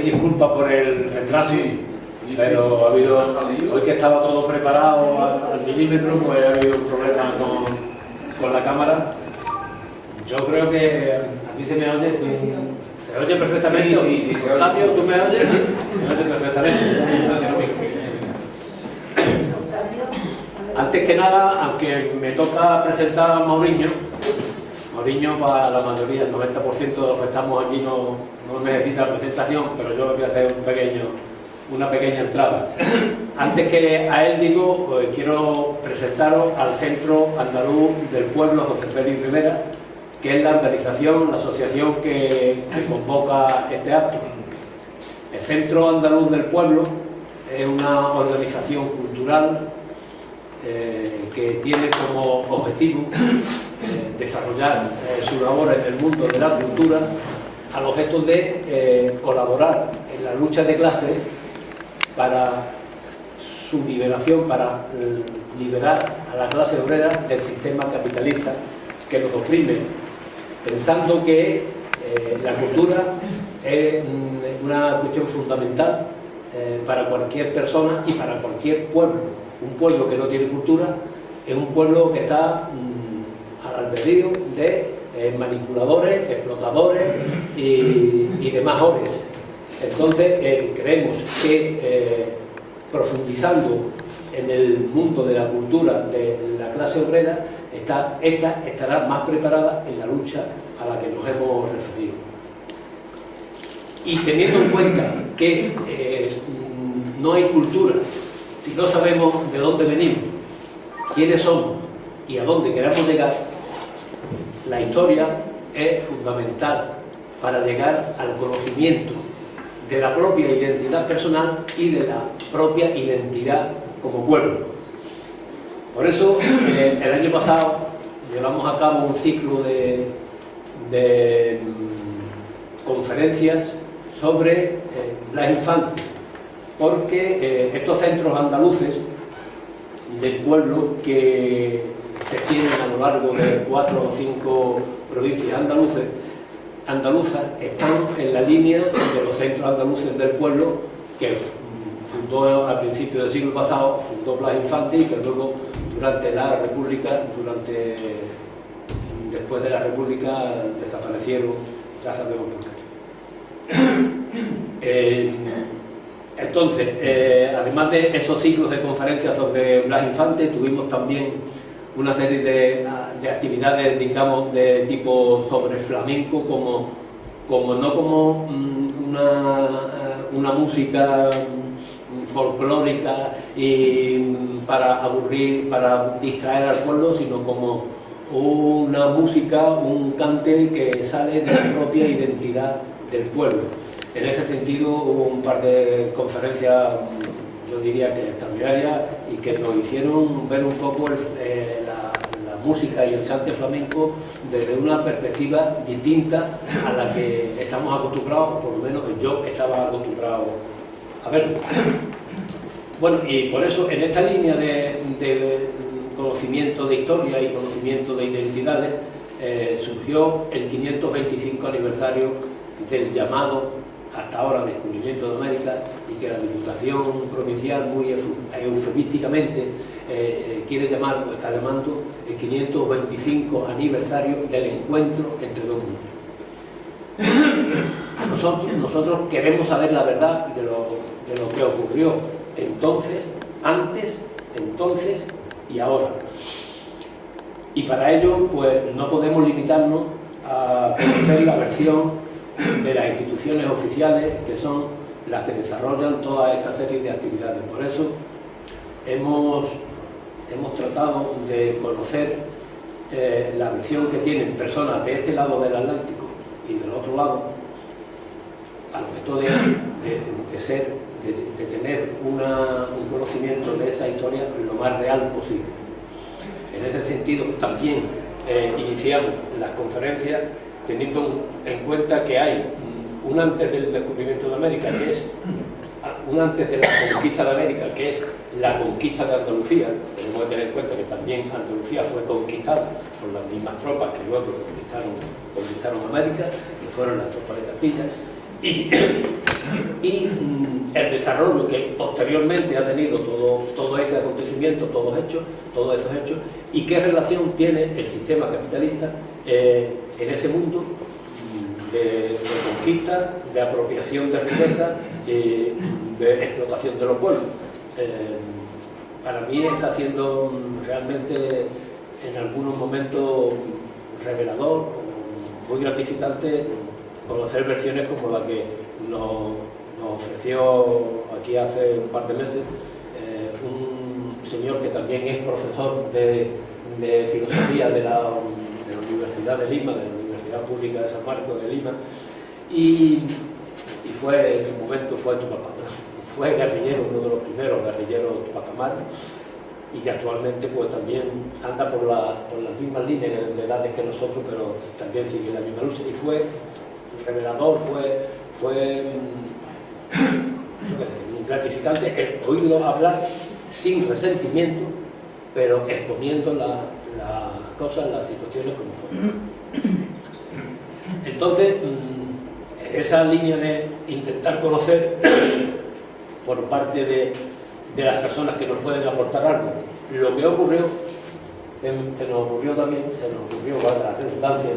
Disculpa por el retraso, pero ha habido, hoy que estaba todo preparado al milímetro, pues ha habido un problema con la cámara. Yo creo que a mí se me oye, se oye perfectamente. Octavio, ¿tú me oyes? Sí, me oye perfectamente. Antes que nada, aunque me toca presentar a Mauriño, para la mayoría, el 90% de los que estamos aquí no necesita presentación, pero yo voy a hacer una pequeña entrada. Antes que a él digo, pues quiero presentaros al Centro Andaluz del Pueblo José Félix Rivera, que es la organización, la asociación que convoca este acto. El Centro Andaluz del Pueblo es una organización cultural que tiene como objetivo desarrollar su labor en el mundo de la cultura al objeto de colaborar en la lucha de clases para su liberación, para liberar a la clase obrera del sistema capitalista que nos oprime, pensando que la cultura es una cuestión fundamental para cualquier persona y para cualquier pueblo. Un pueblo que no tiene cultura es un pueblo que está al albedrío de manipuladores, explotadores y demás ores. Entonces creemos que profundizando en el mundo de la cultura de la clase obrera, esta estará más preparada en la lucha a la que nos hemos referido. Y teniendo en cuenta que no hay cultura si no sabemos de dónde venimos, quiénes somos y a dónde queremos llegar, la historia es fundamental para llegar al conocimiento de la propia identidad personal y de la propia identidad como pueblo. Por eso, el año pasado llevamos a cabo un ciclo de conferencias sobre Blas Infante, porque estos centros andaluces del pueblo que se extienden a lo largo de 4 o 5 provincias andaluzas están en la línea de los centros andaluces del pueblo que fundó a principios del siglo pasado, fundó Blas Infante y que luego durante la República, después de la República desaparecieron, ya sabemos por qué. Entonces, además de esos ciclos de conferencias sobre Blas Infante, tuvimos también una serie de actividades, digamos, de tipo sobre flamenco, no como una música folclórica y para aburrir, para distraer al pueblo, sino como una música, un cante que sale de la propia identidad del pueblo. En ese sentido hubo un par de conferencias, yo diría que extraordinarias, y que nos hicieron ver un poco la música y el cante flamenco desde una perspectiva distinta a la que estamos acostumbrados, o por lo menos yo estaba acostumbrado a verlo. Bueno, y por eso en esta línea de conocimiento de historia y conocimiento de identidades surgió el 525 aniversario del llamado hasta ahora descubrimiento de América, y que la Diputación Provincial muy eufemísticamente quiere llamar o está llamando el 525 aniversario del encuentro entre dos mundos. Nosotros queremos saber la verdad de lo que ocurrió entonces, antes, entonces y ahora. Y para ello, pues no podemos limitarnos a conocer la versión de las instituciones oficiales, que son las que desarrollan toda esta serie de actividades. Por eso hemos tratado de conocer la versión que tienen personas de este lado del Atlántico y del otro lado, al objeto de tener un conocimiento de esa historia lo más real posible. En ese sentido también iniciamos las conferencias teniendo en cuenta que hay un antes del descubrimiento de América, que es un antes de la conquista de América, que es la conquista de Andalucía. Tenemos que tener en cuenta que también Andalucía fue conquistada por las mismas tropas que luego conquistaron América, que fueron las tropas de Castilla, y el desarrollo que posteriormente ha tenido todo ese acontecimiento, todos esos hechos, y qué relación tiene el sistema capitalista en ese mundo de conquista, de apropiación de riqueza, de explotación de los pueblos. Para mí está siendo realmente en algunos momentos revelador, muy gratificante conocer versiones como la que nos ofreció aquí hace un par de meses un señor que también es profesor de filosofía de la Universidad de Lima, de la Universidad Pública de San Marcos de Lima, y fue, en su momento fue Tupac, fue guerrillero, uno de los primeros guerrilleros Tupac Amaru, y que actualmente pues también anda por las mismas líneas de edades que nosotros, pero también sigue la misma lucha, y fue revelador, fue gratificante oírlo hablar sin resentimiento, pero exponiendo las cosas, las situaciones como fueron. Entonces, en esa línea de intentar conocer por parte de las personas que nos pueden aportar algo, lo que ocurrió, se nos ocurrió la redundancia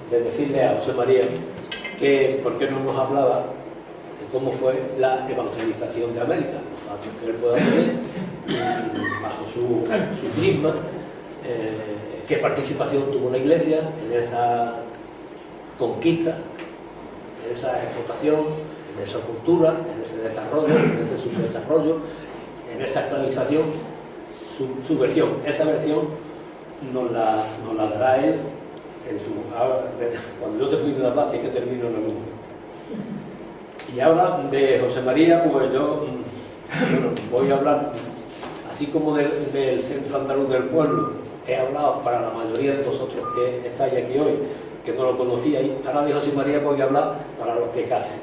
de decirle a José María que por qué no nos hablaba de cómo fue la evangelización de América, los datos que él pueda tener, bajo su prisma, qué participación tuvo la Iglesia en esa conquista, en esa explotación, en esa cultura, en ese desarrollo, en ese subdesarrollo, en esa actualización, su versión. Esa versión nos la dará él cuando yo termine la clase, que termino en el mundo. Y ahora de José María, pues yo voy a hablar, así como del Centro Andaluz del Pueblo, he hablado para la mayoría de vosotros que estáis aquí hoy, que no lo conocíais. Ahora de José María voy a hablar para los que casi,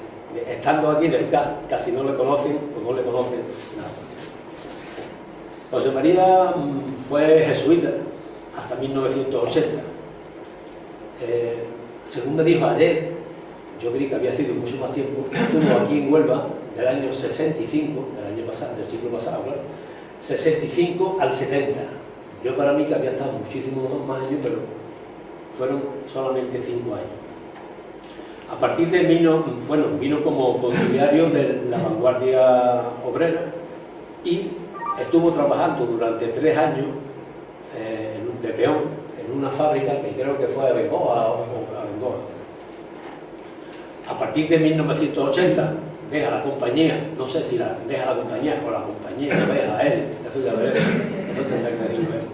estando aquí del CAS, casi no le conocen o no le conocen nada. José María fue jesuita hasta 1980. Según me dijo ayer, yo creí que había sido mucho más tiempo, estuvo aquí en Huelva del año 65, del siglo pasado, claro, 65 al 70. Yo para mí que había estado muchísimos más años, pero fueron solamente 5 años. A partir de vino como conciliario de la vanguardia obrera y estuvo trabajando durante 3 años de peón en una fábrica que creo que fue a Bengoa. A partir de 1980 deja la compañía, no sé si deja la compañía o la compañía lo deja a él, eso tendrá que decirlo él,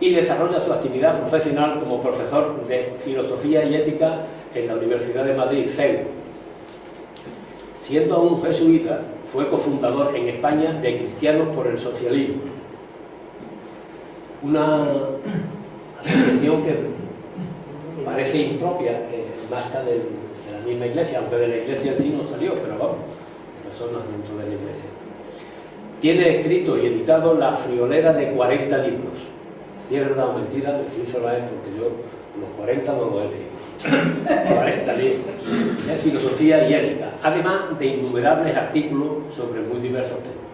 y desarrolla su actividad profesional como profesor de filosofía y ética en la Universidad de Madrid, CEU. Siendo aún jesuita, fue cofundador en España de Cristianos por el Socialismo, una asociación que parece impropia, marca de la misma iglesia, aunque de la iglesia en sí no salió, pero vamos, personas dentro de la iglesia. Tiene escrito y editado la friolera de 40 libros. Si es verdad o mentira, decírselo a él, porque yo los 40 no los he leído. 40 libros de filosofía y ética, además de innumerables artículos sobre muy diversos temas.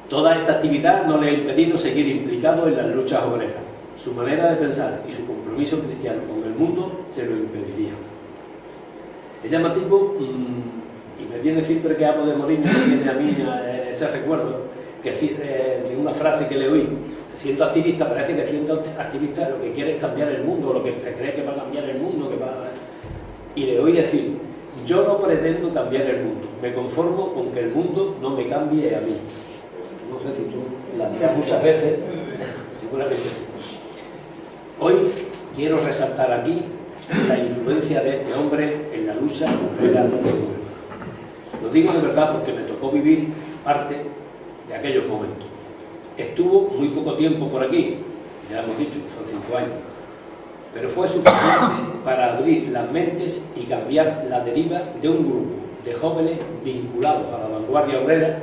Toda esta actividad no le ha impedido seguir implicado en las luchas obreras. Su manera de pensar y su compromiso cristiano con el mundo se lo impedirían. Es llamativo, y me viene siempre que hablo de Mourinho, me viene a mí ese recuerdo, que de una frase que le oí: siendo activista, parece que siendo activista lo que quiere es cambiar el mundo, lo que se cree que va a cambiar el mundo, y le oí decir: yo no pretendo cambiar el mundo, me conformo con que el mundo no me cambie a mí. No sé si tú la miras muchas veces, seguramente sí. Hoy quiero resaltar aquí la influencia de este hombre en la lucha obrera de Huelva. Lo digo de verdad porque me tocó vivir parte de aquellos momentos. Estuvo muy poco tiempo por aquí, ya hemos dicho, son 5 años, pero fue suficiente para abrir las mentes y cambiar la deriva de un grupo de jóvenes vinculados a la vanguardia obrera,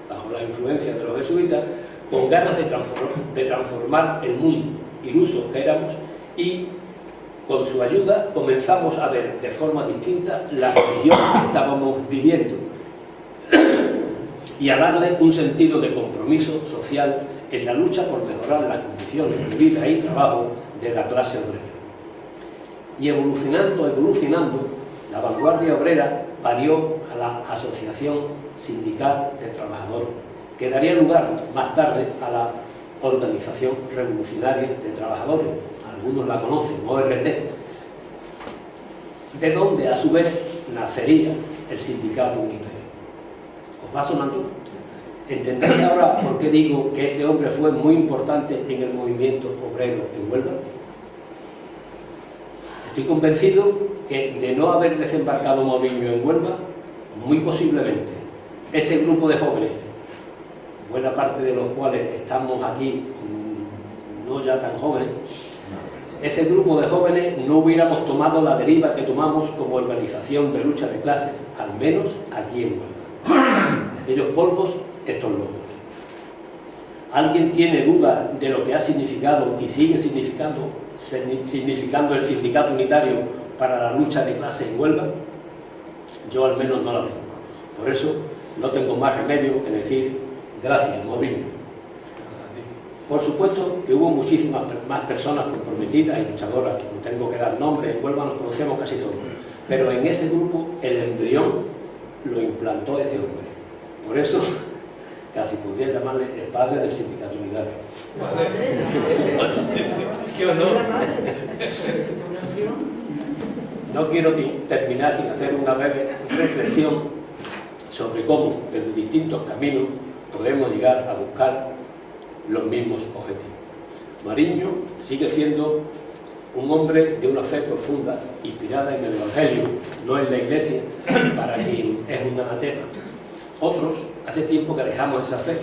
bajo la influencia de los jesuitas, con ganas de transformar el mundo, ilusos que éramos, y Con su ayuda comenzamos a ver de forma distinta la religión que estábamos viviendo y a darle un sentido de compromiso social en la lucha por mejorar las condiciones de vida y trabajo de la clase obrera. Y evolucionando, la vanguardia obrera parió a la Asociación Sindical de Trabajadores, que daría lugar más tarde a la Organización Revolucionaria de Trabajadores, algunos la conocen, ORT, de donde a su vez nacería el sindicato unitario. ¿Os va sonando? ¿Entenderéis ahora por qué digo que este hombre fue muy importante en el movimiento obrero en Huelva? Estoy convencido que de no haber desembarcado Mouriño en Huelva, muy posiblemente ese grupo de jóvenes, buena parte de los cuales estamos aquí no ya tan jóvenes, ese grupo de jóvenes no hubiéramos tomado la deriva que tomamos como organización de lucha de clases, al menos aquí en Huelva. De aquellos polvos, estos lobos. ¿Alguien tiene duda de lo que ha significado y sigue significando el sindicato unitario para la lucha de clase en Huelva? Yo al menos no la tengo. Por eso no tengo más remedio que decir gracias, Mouriño. Por supuesto que hubo muchísimas más personas comprometidas y luchadoras, no tengo que dar nombres, en Huelva nos conocemos casi todos, pero en ese grupo el embrión lo implantó este hombre. Por eso casi podría llamarle el padre del sindicato unitario. ¿Qué honor? No quiero terminar sin hacer una breve reflexión sobre cómo, desde distintos caminos, podemos llegar a buscar los mismos objetivos. Mouriño sigue siendo un hombre de una fe profunda, inspirada en el Evangelio, no en la Iglesia, para quien es un anatema. Otros, hace tiempo que dejamos esa fe,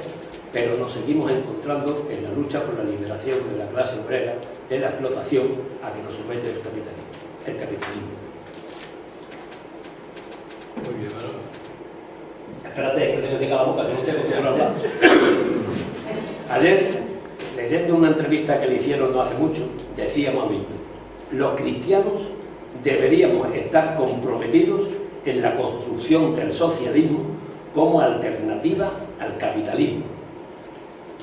pero nos seguimos encontrando en la lucha por la liberación de la clase obrera de la explotación a que nos somete el capitalismo. Muy bien, ¿no? Espérate, que tengo que la boca, que no tengo que hablar. Ayer, leyendo una entrevista que le hicieron no hace mucho, decía Mouriño: los cristianos deberíamos estar comprometidos en la construcción del socialismo como alternativa al capitalismo.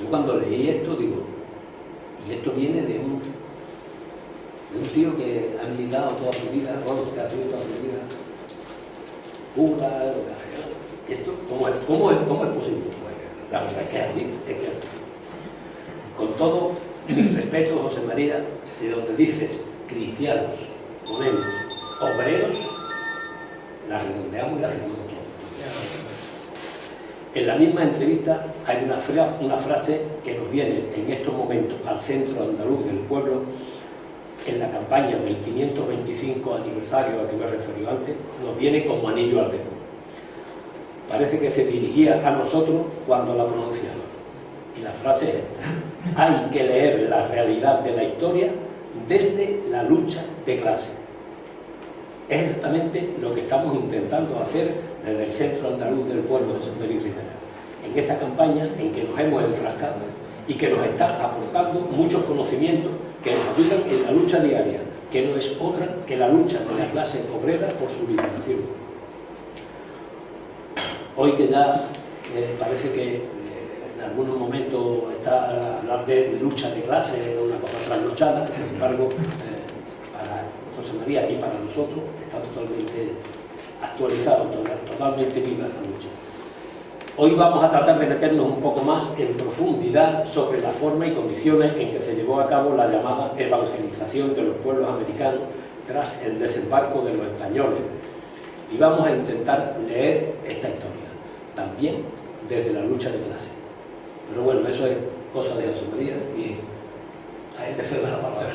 Yo cuando leí esto digo, y esto viene de un tío que ha militado toda su vida, bueno, que ha sido toda su vida cura, esto, ¿cómo es posible? La verdad es que es así, es que con todo mi respeto, José María, si donde dices cristianos ponemos obreros, la redondeamos y la firmamos todo. En la misma entrevista hay una frase que nos viene en estos momentos al Centro Andaluz del Pueblo, en la campaña del 525 aniversario al que me referí antes, nos viene como anillo al dedo. Parece que se dirigía a nosotros cuando la pronunciaba. Y la frase es esta: hay que leer la realidad de la historia desde la lucha de clase. Es exactamente lo que estamos intentando hacer desde el Centro Andaluz del Pueblo de José Félix Rivera, en esta campaña en que nos hemos enfrascado y que nos está aportando muchos conocimientos que nos ayudan en la lucha diaria, que no es otra que la lucha de la clase obrera por su liberación. Hoy que ya parece que en algunos momentos está hablar de lucha de clase, una cosa trasnochada, sin embargo, para José María y para nosotros está totalmente actualizado, totalmente viva esa lucha. Hoy vamos a tratar de meternos un poco más en profundidad sobre la forma y condiciones en que se llevó a cabo la llamada evangelización de los pueblos americanos tras el desembarco de los españoles. Y vamos a intentar leer esta historia, también desde la lucha de clase. Pero bueno, eso es cosa de José María y a él le cedo la palabra.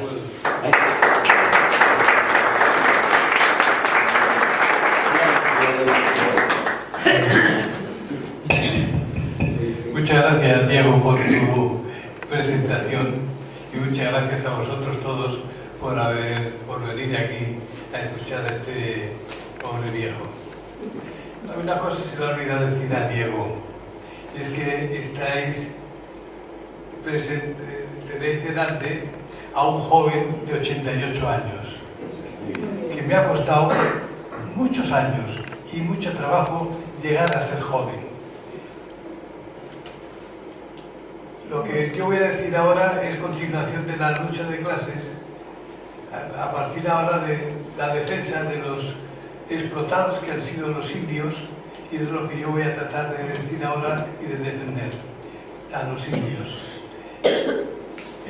Muchas gracias, Diego, por tu presentación y muchas gracias a vosotros todos por venir aquí a escuchar a este pobre viejo. Hay una cosa que se le ha olvidado decir a Diego, y es que tenéis delante a un joven de 88 años. que me ha costado muchos años y mucho trabajo llegar a ser joven. Lo que yo voy a decir ahora es continuación de la lucha de clases, a partir ahora de la defensa de los explotados que han sido los indios y de lo que yo voy a tratar de decir ahora y de defender a los indios.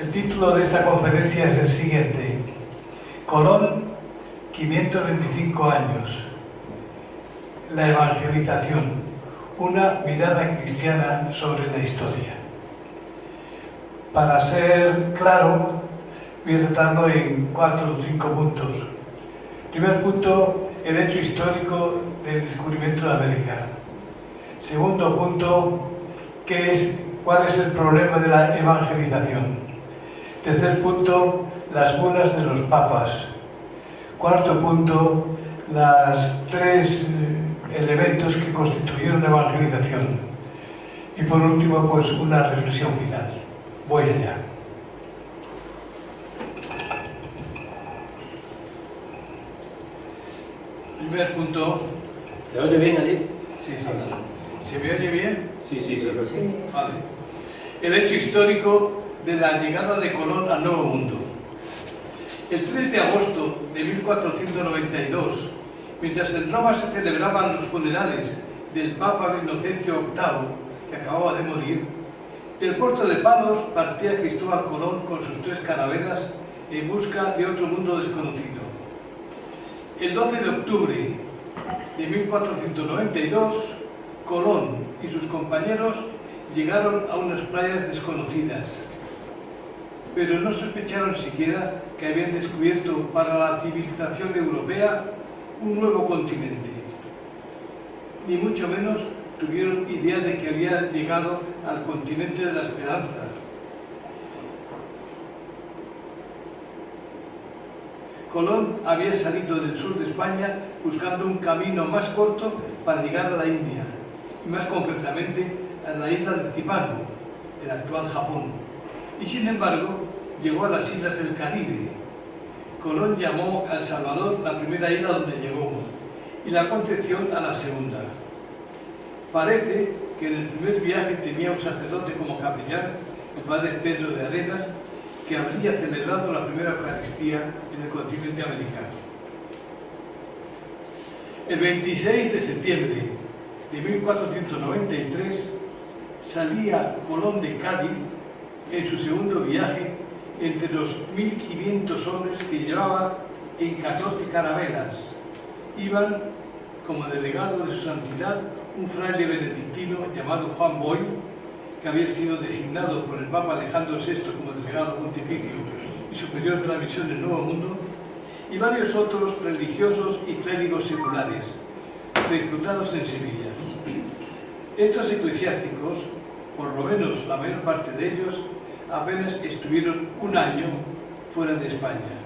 El título de esta conferencia es el siguiente: Colón, 525 años. La evangelización, una mirada cristiana sobre la historia. Para ser claro, voy a tratarlo en 4 o 5 puntos. Primer punto, el hecho histórico del descubrimiento de América. Segundo punto, ¿cuál es el problema de la evangelización? Tercer punto, las bulas de los papas. Cuarto punto, los 3 elementos que constituyeron la evangelización. Y por último, pues una reflexión final. Voy allá. Primer punto. ¿Se oye bien allí? Sí, sí. ¿Se me oye bien? Sí, sí, sí. Vale. El hecho histórico de la llegada de Colón al Nuevo Mundo. El 3 de agosto de 1492, mientras en Roma se celebraban los funerales del Papa Inocencio VIII, que acababa de morir, del puerto de Palos partía Cristóbal Colón con sus 3 carabelas en busca de otro mundo desconocido. El 12 de octubre de 1492, Colón y sus compañeros llegaron a unas playas desconocidas, pero no sospecharon siquiera que habían descubierto para la civilización europea un nuevo continente. Ni mucho menos tuvieron idea de que habían llegado al continente de la esperanza. Colón había salido del sur de España buscando un camino más corto para llegar a la India, y más concretamente a la isla de Cipano, el actual Japón. Y sin embargo, llegó a las islas del Caribe. Colón llamó a El Salvador la primera isla donde llegó, y la Concepción a la segunda. Parece que en el primer viaje tenía un sacerdote como capellán, el padre Pedro de Arenas, que habría celebrado la primera Eucaristía en el continente americano. El 26 de septiembre de 1493 salía Colón de Cádiz en su segundo viaje entre los 1.500 hombres que llevaba en 14 carabelas. Iban como delegado de su santidad un fraile benedictino llamado Juan Boy, que había sido designado por el Papa Alejandro VI como delegado pontificio y superior de la misión del Nuevo Mundo, y varios otros religiosos y clérigos seculares, reclutados en Sevilla. Estos eclesiásticos, por lo menos la mayor parte de ellos, apenas estuvieron un año fuera de España.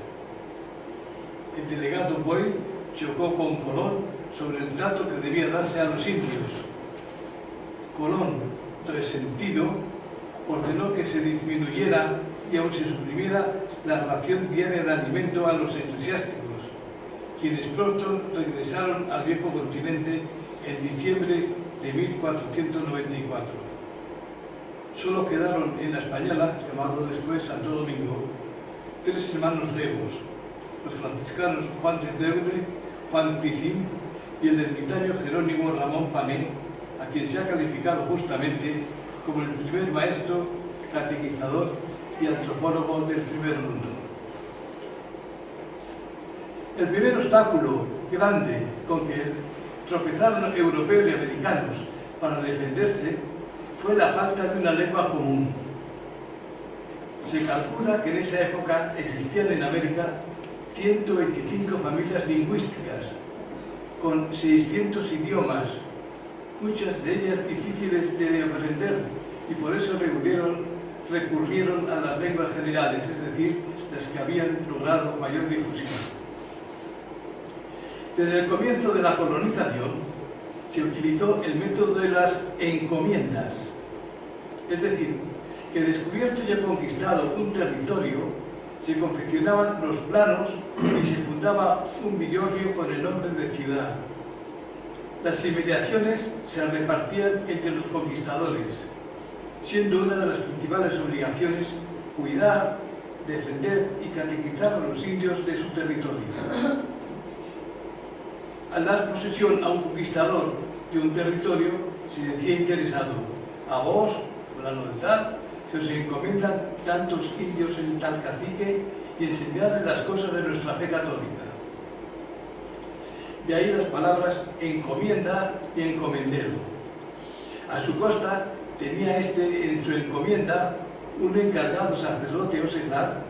El delegado Boy chocó con Colón sobre el trato que debía darse a los indios. Colón, resentido, ordenó que se disminuyera y aún se suprimiera la ración diaria de alimento a los eclesiásticos, quienes pronto regresaron al viejo continente en diciembre de 1494. Solo quedaron en la Española, llamado después Santo Domingo, 3 hermanos legos, los franciscanos Juan de Deure, Juan Picín y el ermitaño Jerónimo Ramón Pané, a quien se ha calificado justamente como el primer maestro, catequizador y antropólogo del primer mundo. El primer obstáculo grande con que tropezaron europeos y americanos para defenderse fue la falta de una lengua común. Se calcula que en esa época existían en América 125 familias lingüísticas, con 600 idiomas, muchas de ellas difíciles de aprender, y por eso recurrieron a las lenguas generales, es decir, las que habían logrado mayor difusión. Desde el comienzo de la colonización se utilizó el método de las encomiendas, es decir, que descubierto y conquistado un territorio, se confeccionaban los planos y se fundaba un villorrio con el nombre de ciudad. Las inmediaciones se repartían entre los conquistadores, siendo una de las principales obligaciones cuidar, defender y catequizar a los indios de su territorio. Al dar posesión a un conquistador de un territorio, se decía interesado: a vos, fulano de tal, se os encomiendan tantos indios en tal cacique y enseñarles las cosas de nuestra fe católica. De ahí las palabras encomienda y encomendero. A su costa tenía en su encomienda un encargado sacerdote o seglar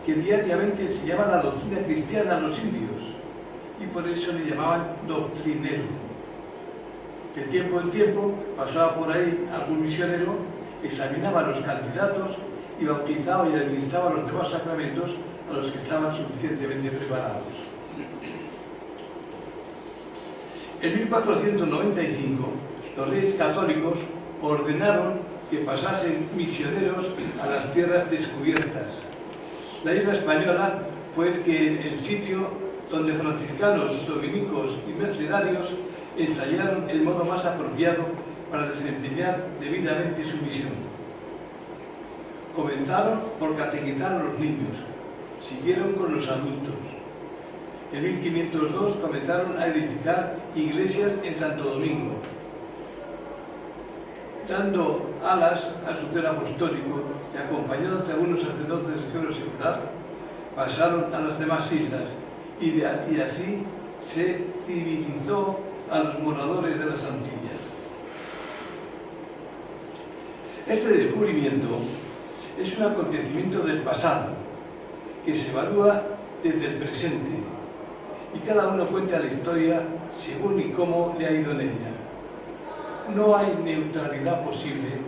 que diariamente enseñaba la doctrina cristiana a los indios, y por eso le llamaban doctrinero. De tiempo en tiempo pasaba por ahí algún misionero, examinaba a los candidatos y bautizaba y administraba los demás sacramentos a los que estaban suficientemente preparados. En 1495, los reyes católicos ordenaron que pasasen misioneros a las tierras descubiertas. La isla española fue el sitio donde franciscanos, dominicos y mercedarios ensayaron el modo más apropiado para desempeñar debidamente su misión. Comenzaron por catequizar a los niños, siguieron con los adultos. En 1502 comenzaron a edificar iglesias en Santo Domingo, dando alas a su celo apostólico y acompañados de algunos sacerdotes del clero secular, pasaron a las demás islas y así se civilizó a los moradores de las Antillas. Este descubrimiento es un acontecimiento del pasado que se evalúa desde el presente y cada uno cuenta la historia según y cómo le ha ido en ella. No hay neutralidad posible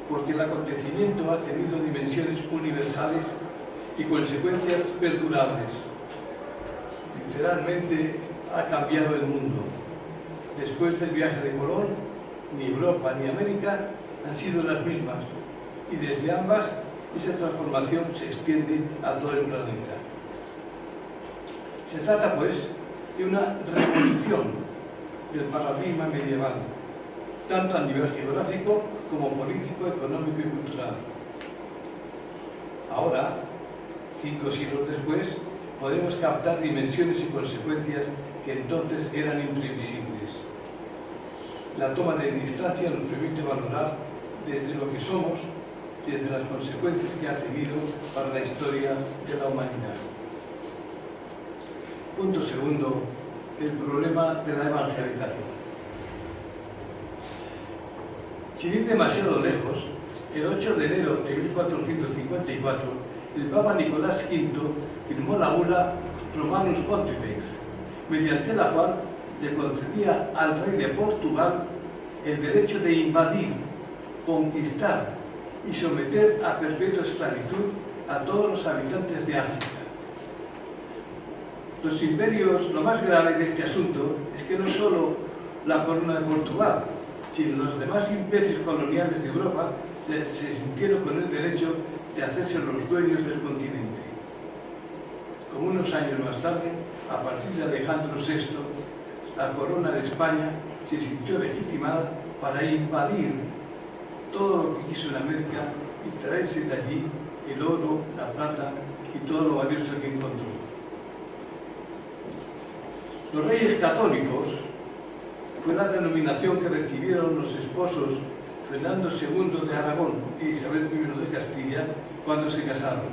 porque el acontecimiento ha tenido dimensiones universales y consecuencias perdurables. Literalmente ha cambiado el mundo. Después del viaje de Colón, ni Europa ni América han sido las mismas, y desde ambas esa transformación se extiende a todo el planeta. Se trata, pues, de una revolución del paradigma medieval, tanto a nivel geográfico como político, económico y cultural. Ahora, 5 siglos después, podemos captar dimensiones y consecuencias que entonces eran imprevisibles. La toma de distancia nos permite valorar desde lo que somos, desde las consecuencias que ha tenido para la historia de la humanidad. Punto segundo, el problema de la evangelización. Sin ir demasiado lejos, el 8 de enero de 1454, el Papa Nicolás V firmó la bula Romanus Pontifex, mediante la cual le concedía al rey de Portugal el derecho de invadir, conquistar y someter a perpetua esclavitud a todos los habitantes de África. Los imperios, lo más grave de este asunto es que no solo la corona de Portugal, sino los demás imperios coloniales de Europa se sintieron con el derecho de hacerse los dueños del continente. Como unos años más tarde, a partir de Alejandro VI, la corona de España se sintió legitimada para invadir todo lo que quiso en América y traerse de allí el oro, la plata y todo lo valioso que encontró. Los reyes católicos fue la denominación que recibieron los esposos Fernando II de Aragón e Isabel I de Castilla cuando se casaron.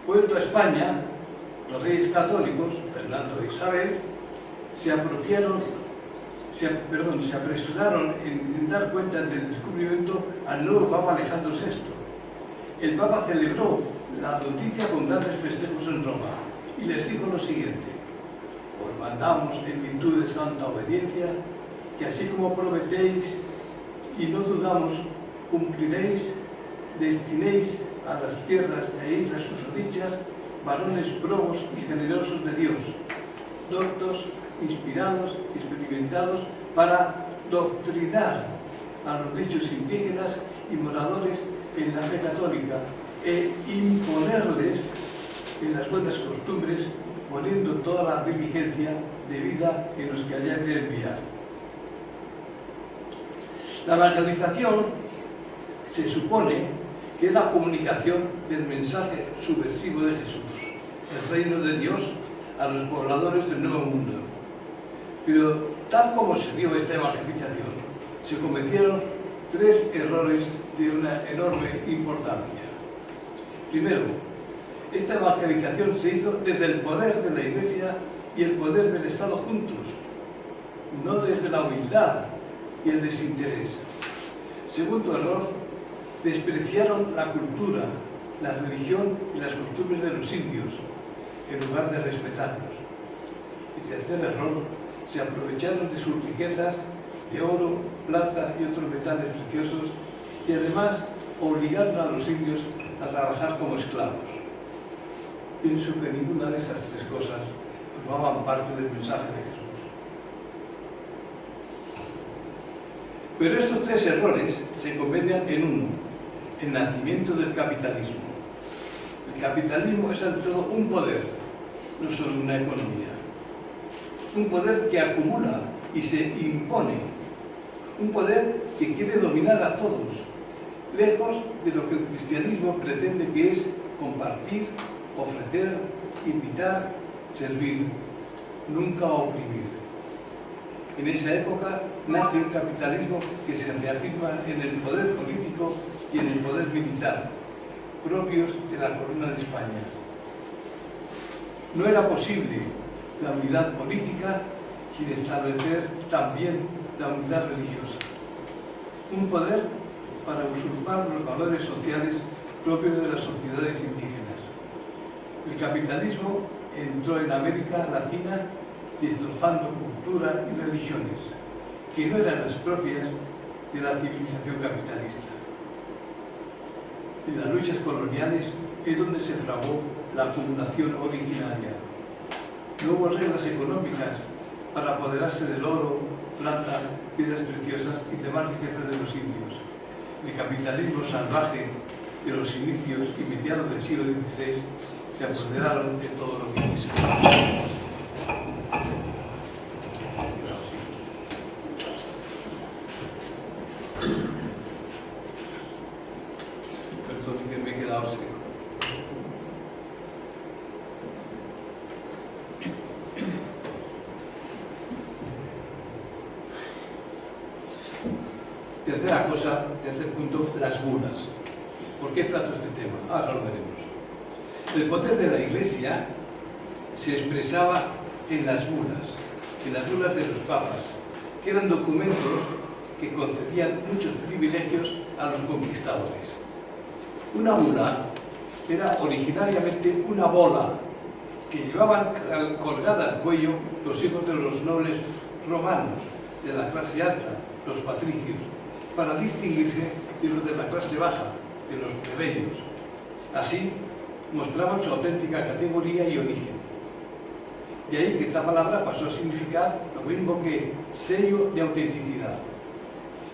Vuelto a España, los reyes católicos, Fernando e Isabel, se apresuraron en dar cuenta del descubrimiento al nuevo Papa Alejandro VI. El Papa celebró la noticia con grandes festejos en Roma y les dijo lo siguiente: os mandamos en virtud de santa obediencia que así como prometéis y no dudamos, cumpliréis, destinéis a las tierras e islas susodichas varones probos y generosos de Dios, doctos, inspirados y experimentados para doctrinar a los dichos indígenas y moradores en la fe católica e imponerles en las buenas costumbres, poniendo toda la diligencia debida en los que haya que enviar. La evangelización se supone que es la comunicación del mensaje subversivo de Jesús, el reino de Dios, a los pobladores del Nuevo Mundo. Pero tal como se dio esta evangelización, se cometieron 3 errores de una enorme importancia. Primero, esta evangelización se hizo desde el poder de la Iglesia y el poder del Estado juntos, no desde la humildad y el desinterés. Segundo error, despreciaron la cultura, la religión y las costumbres de los indios, en lugar de respetarlos. Y tercer error, se aprovecharon de sus riquezas de oro, plata y otros metales preciosos y además obligaron a los indios a trabajar como esclavos. Pienso que ninguna de esas 3 cosas formaban parte del mensaje de Jesús. Pero estos 3 errores se convierten en uno: el nacimiento del capitalismo. El capitalismo es ante todo un poder, no solo una economía. Un poder que acumula y se impone. Un poder que quiere dominar a todos, lejos de lo que el cristianismo pretende, que es compartir, ofrecer, invitar, servir, nunca oprimir. En esa época nace un capitalismo que se reafirma en el poder político y en el poder militar, propios de la Corona de España. No era posible la unidad política sin establecer también la unidad religiosa. Un poder para usurpar los valores sociales propios de las sociedades indígenas. El capitalismo entró en América Latina destrozando cultura y religiones que no eran las propias de la civilización capitalista. En las luchas coloniales es donde se fraguó la acumulación originaria. No hubo reglas económicas para apoderarse del oro, plata, piedras preciosas y demás riquezas de los indios. El capitalismo salvaje de los inicios y mediados del siglo XVI se apoderaron de todo lo que quiso. Perdón, que me he quedado seco. Tercera cosa, tercer punto, las bulas. ¿Por qué trato este tema? Ahora lo veremos. El poder de la Iglesia se expresaba en las bulas de los papas, que eran documentos que concedían muchos privilegios a los conquistadores. Una bula era originariamente una bola que llevaban colgada al cuello los hijos de los nobles romanos, de la clase alta, los patricios, para distinguirse de los de la clase baja, de los plebeyos. Así mostraban su auténtica categoría y origen. De ahí que esta palabra pasó a significar lo mismo que sello de autenticidad.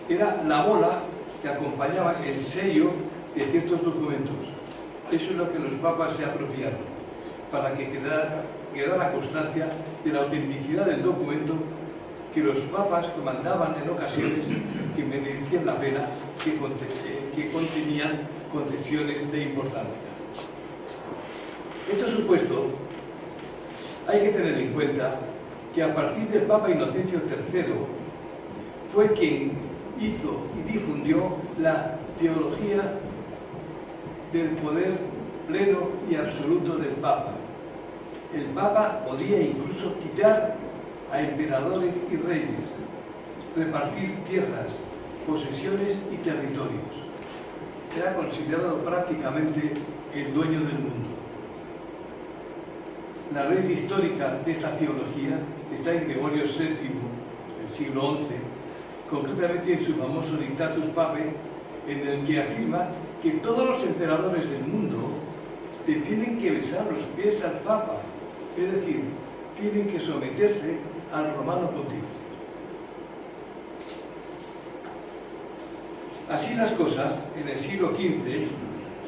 Era la bola que acompañaba el sello de ciertos documentos. Eso es lo que los papas se apropiaron, para que quedara constancia de la autenticidad del documento que los papas mandaban en ocasiones que merecían la pena, que contenían concesiones de importancia. Esto supuesto, hay que tener en cuenta que a partir del Papa Inocencio III fue quien hizo y difundió la teología del poder pleno y absoluto del Papa. El Papa podía incluso quitar a emperadores y reyes, repartir tierras, posesiones y territorios. Era considerado prácticamente el dueño del mundo. La raíz histórica de esta teología está en Gregorio VII, del siglo XI, concretamente en su famoso Dictatus Papae, en el que afirma que todos los emperadores del mundo le tienen que besar los pies al Papa, es decir, tienen que someterse al romano pontífice. Así las cosas, en el siglo XV,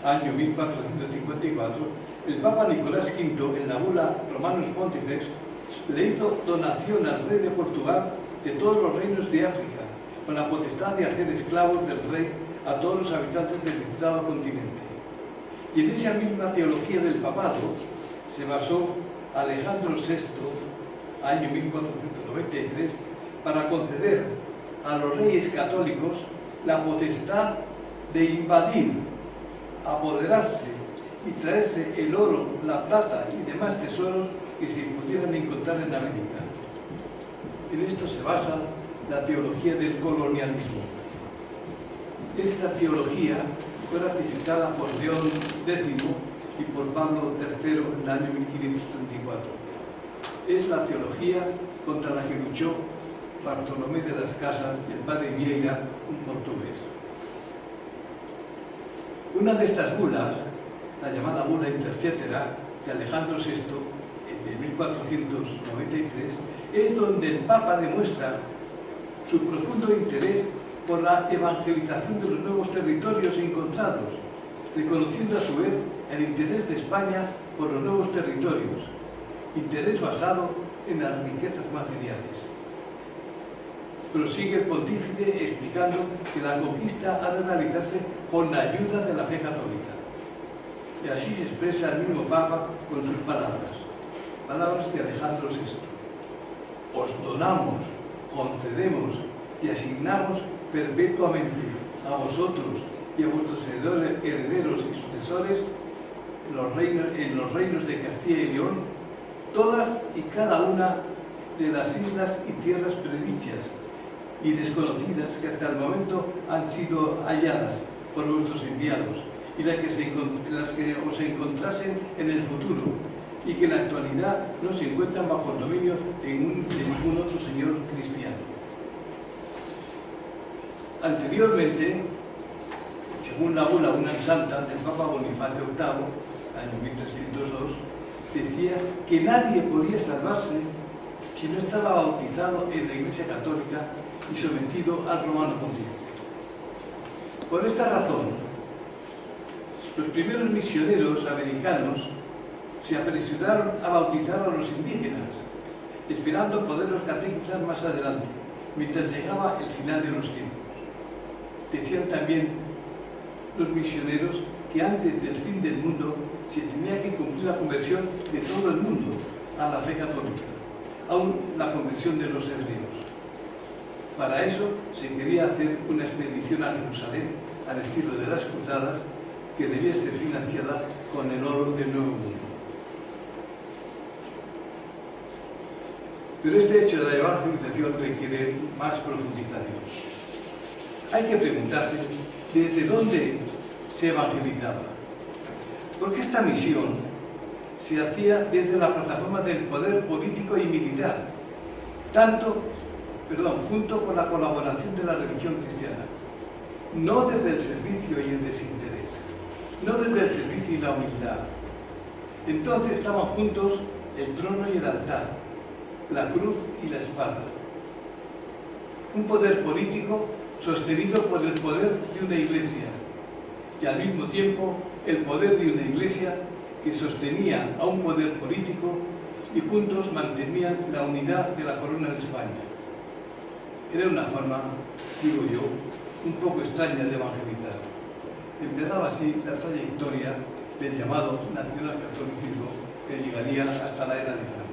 año 1454, el Papa Nicolás V, en la bula Romanus Pontifex, le hizo donación al rey de Portugal de todos los reinos de África, con la potestad de hacer esclavos del rey a todos los habitantes del citado continente. Y en esa misma teología del papado se basó Alejandro VI, año 1493, para conceder a los reyes católicos la potestad de invadir, apoderarse y traerse el oro, la plata y demás tesoros que se pudieran encontrar en América. En esto se basa la teología del colonialismo. Esta teología fue ratificada por León X y por Pablo III en el año 1534. Es la teología contra la que luchó Bartolomé de las Casas y el padre Vieira, un portugués. Una de estas bulas, la llamada bula Intercetera de Alejandro VI, de 1493, es donde el Papa demuestra su profundo interés por la evangelización de los nuevos territorios encontrados, reconociendo a su vez el interés de España por los nuevos territorios, interés basado en las riquezas materiales. Prosigue el pontífice explicando que la conquista ha de realizarse con la ayuda de la fe católica. Y así se expresa el mismo Papa con sus palabras de Alejandro VI. Os donamos, concedemos y asignamos perpetuamente a vosotros y a vuestros herederos y sucesores en los reinos de Castilla y León todas y cada una de las islas y tierras predichas y desconocidas que hasta el momento han sido halladas por vuestros enviados y las que os encontrasen en el futuro y que en la actualidad no se encuentran bajo el dominio de ningún otro señor cristiano. Anteriormente, según la bula Una Santa del Papa Bonifacio VIII, año 1302, decía que nadie podía salvarse si no estaba bautizado en la Iglesia Católica y sometido al Romano Pontífice. Por esta razón, los primeros misioneros americanos se apresuraron a bautizar a los indígenas, esperando poderlos catequizar más adelante, mientras llegaba el final de los tiempos. Decían también los misioneros que antes del fin del mundo se tenía que cumplir la conversión de todo el mundo a la fe católica, aún la conversión de los hebreos. Para eso se quería hacer una expedición a Jerusalén, al estilo de las cruzadas, que debía ser financiada con el oro del Nuevo Mundo. Pero este hecho de la evangelización requiere más profundización. Hay que preguntarse desde dónde se evangelizaba. Porque esta misión se hacía desde la plataforma del poder político y militar, junto con la colaboración de la religión cristiana, no desde el servicio y el desinterés, no desde el servicio y la humildad. Entonces estaban juntos el trono y el altar, la cruz y la espada. Un poder político sostenido por el poder de una iglesia y al mismo tiempo el poder de una iglesia que sostenía a un poder político y juntos mantenían la unidad de la corona de España. Era una forma, digo yo, un poco extraña de evangelizar. Empezaba así la trayectoria del llamado nacionalcatolicismo que llegaría hasta la era de Franco.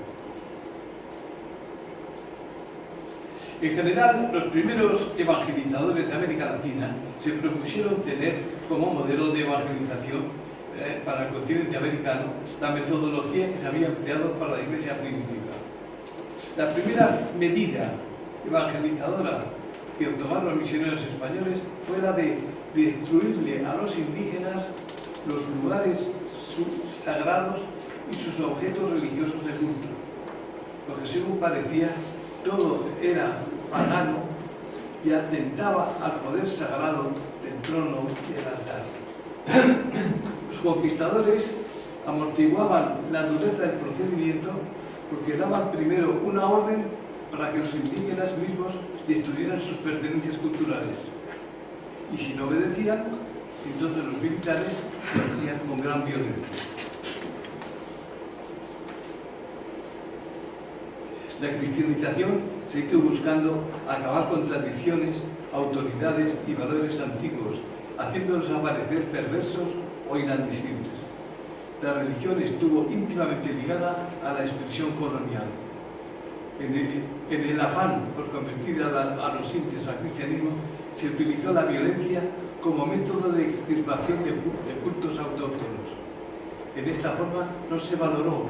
En general, los primeros evangelizadores de América Latina se propusieron tener como modelo de evangelización para el continente americano la metodología que se había empleado para la Iglesia primitiva. La primera medida evangelizadora que tomaron los misioneros españoles fue la de destruirle a los indígenas los lugares sagrados y sus objetos religiosos de culto, porque según parecía todo era pagano y atentaba al poder sagrado del trono y del altar. Los conquistadores amortiguaban la dureza del procedimiento porque daban primero una orden para que los indígenas mismos destruyeran sus pertenencias culturales. Y si no obedecían, entonces los militares lo hacían con gran violencia. La cristianización se hizo buscando acabar con tradiciones, autoridades y valores antiguos, haciéndolos aparecer perversos o inadmisibles. La religión estuvo íntimamente ligada a la expresión colonial. En el afán por convertir a los indios al cristianismo, se utilizó la violencia como método de extirpación de cultos autóctonos. En esta forma no se valoró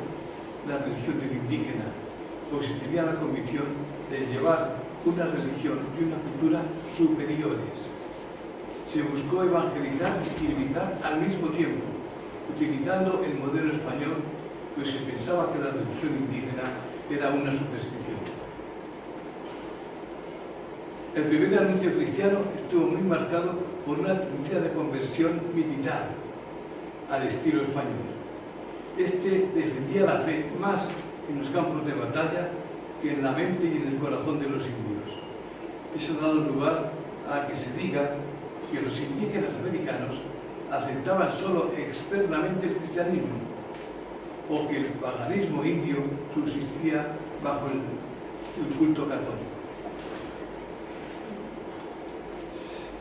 la religión del indígena, pues se tenía la convicción de llevar una religión y una cultura superiores. Se buscó evangelizar y civilizar al mismo tiempo, utilizando el modelo español, pues se pensaba que la religión indígena era una superstición. El primer anuncio cristiano estuvo muy marcado por una tendencia de conversión militar al estilo español. Este defendía la fe más en los campos de batalla que en la mente y en el corazón de los indios. Eso ha dado lugar a que se diga que los indígenas americanos aceptaban solo externamente el cristianismo, o que el paganismo indio subsistía bajo el culto católico.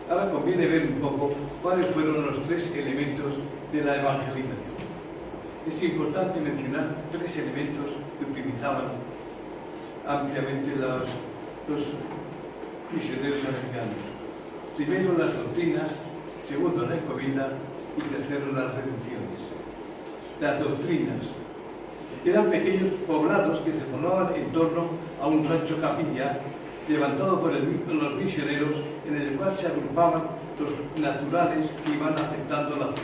Ahora conviene ver un poco cuáles fueron los tres elementos de la evangelización. Es importante mencionar tres elementos que utilizaban ampliamente los misioneros americanos. Primero, las doctrinas; segundo, la encomienda; y tercero, las reducciones. Las doctrinas eran pequeños poblados que se formaban en torno a un rancho capilla levantado por los misioneros, en el cual se agrupaban los naturales que iban aceptando la fe.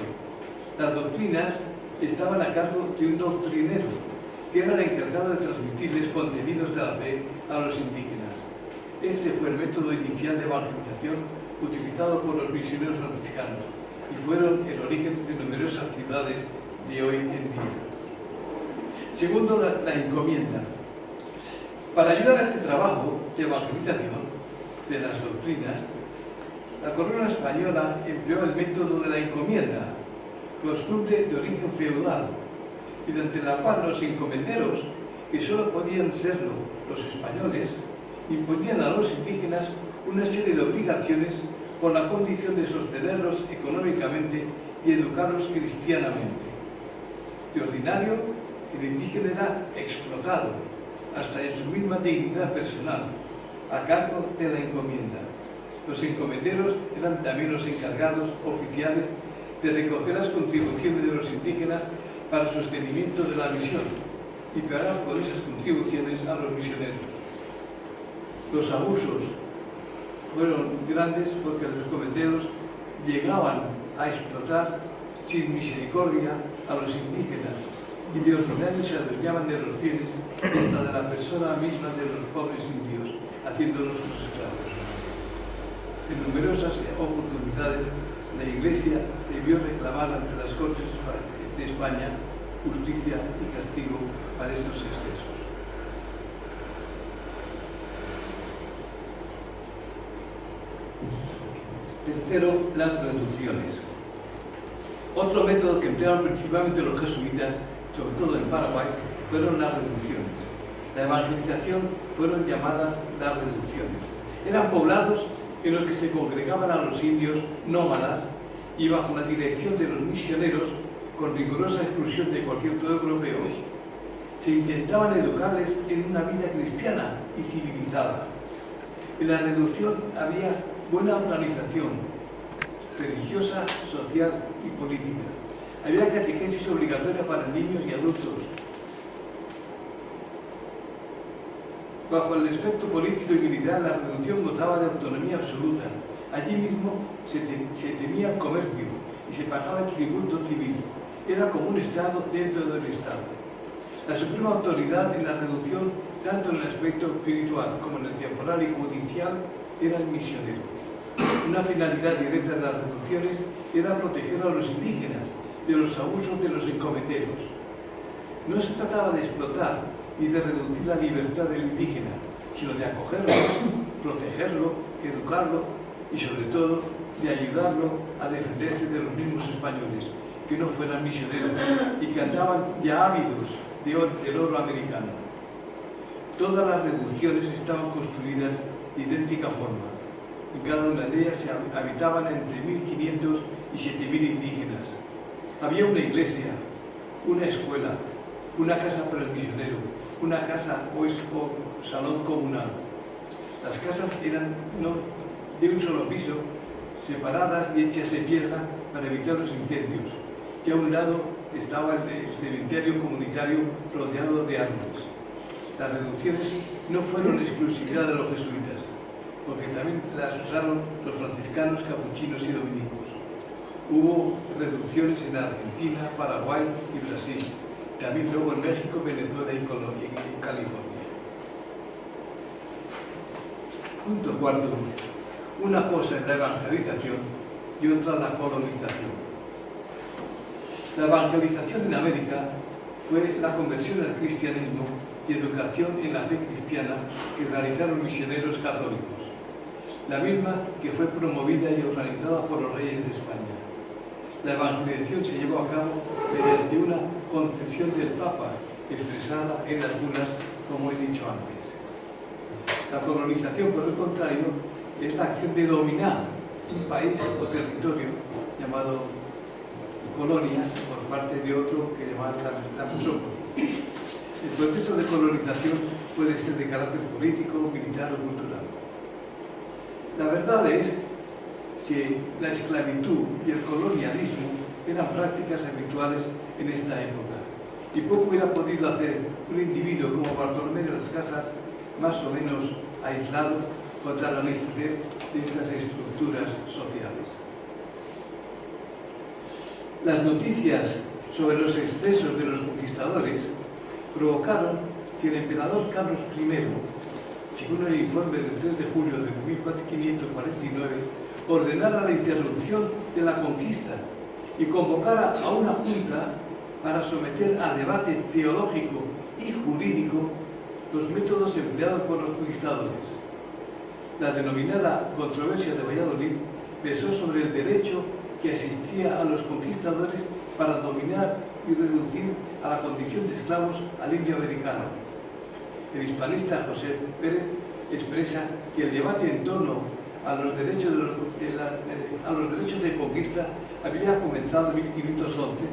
Las doctrinas estaban a cargo de un doctrinero, que era el encargado de transmitirles contenidos de la fe a los indígenas. Este fue el método inicial de evangelización utilizado por los misioneros franciscanos y fueron el origen de numerosas ciudades de hoy en día. Segundo, la encomienda. Para ayudar a este trabajo de evangelización de las doctrinas, la corona española empleó el método de la encomienda, costumbre de origen feudal, mediante la cual los encomenderos, que solo podían serlo los españoles, imponían a los indígenas una serie de obligaciones con la condición de sostenerlos económicamente y educarlos cristianamente. De ordinario, el indígena era explotado hasta en su misma dignidad personal, a cargo de la encomienda. Los encomenderos eran también los encargados oficiales de recoger las contribuciones de los indígenas para el sostenimiento de la misión y pagar con esas contribuciones a los misioneros. Los abusos fueron grandes porque los encomenderos llegaban a explotar sin misericordia a los indígenas y de ordinario se adueñaban de los bienes hasta de la persona misma de los pobres indios, haciéndolos sus esclavos. En numerosas oportunidades, la Iglesia debió reclamar ante las Cortes de España justicia y castigo para estos excesos. Tercero, las reducciones. Otro método que emplearon principalmente los jesuitas, sobre todo en Paraguay, fueron las reducciones. La evangelización fueron llamadas las reducciones. Eran poblados en los que se congregaban a los indios nómadas y bajo la dirección de los misioneros, con rigurosa exclusión de cualquier pueblo europeo, se intentaban educarles en una vida cristiana y civilizada. En la reducción había buena organización religiosa, social y política. Había catequesis obligatoria para niños y adultos. Bajo el aspecto político y militar, la reducción gozaba de autonomía absoluta. Allí mismo se tenía comercio y se pagaba el tributo civil. Era como un Estado dentro del Estado. La suprema autoridad en la reducción, tanto en el aspecto espiritual como en el temporal y judicial, era el misionero. Una finalidad directa de las reducciones era proteger a los indígenas de los abusos de los encomenderos. No se trataba de explotar ni de reducir la libertad del indígena, sino de acogerlo, protegerlo, educarlo y sobre todo de ayudarlo a defenderse de los mismos españoles, que no fueran misioneros y que andaban ya ávidos del oro americano. Todas las reducciones estaban construidas de idéntica forma. En cada una de ellas se habitaban entre 1.500 y 7.000 indígenas. Había una iglesia, una escuela, una casa para el misionero, una casa o salón comunal. Las casas eran no de un solo piso, separadas y hechas de piedra para evitar los incendios. Y a un lado estaba el cementerio comunitario rodeado de árboles. Las reducciones no fueron exclusividad de los jesuitas, porque también las usaron los franciscanos, capuchinos y dominicos. Hubo reducciones en Argentina, Paraguay y Brasil, también luego en México, Venezuela y California. Punto cuarto. Una cosa es la evangelización y otra la colonización. La evangelización en América fue la conversión al cristianismo y educación en la fe cristiana que realizaron misioneros católicos, la misma que fue promovida y organizada por los reyes de España. La evangelización se llevó a cabo mediante una concesión del Papa, expresada en las bulas, como he dicho antes. La colonización, por el contrario, es la acción de dominar un país o territorio llamado colonia por parte de otro que llaman la metrópoli. El proceso de colonización puede ser de carácter político, militar o cultural. La verdad es que la esclavitud y el colonialismo eran prácticas habituales en esta época, y poco hubiera podido hacer un individuo como Bartolomé de las Casas, más o menos aislado, contra la rigidez de estas estructuras sociales. Las noticias sobre los excesos de los conquistadores provocaron que el emperador Carlos I, según el informe del 3 de julio de 1549, ordenara la interrupción de la conquista y convocara a una junta para someter a debate teológico y jurídico los métodos empleados por los conquistadores. La denominada controversia de Valladolid versó sobre el derecho que asistía a los conquistadores para dominar y reducir a la condición de esclavos al indio americano. El hispanista José Pérez expresa que el debate en torno a los derechos de conquista había comenzado en 1511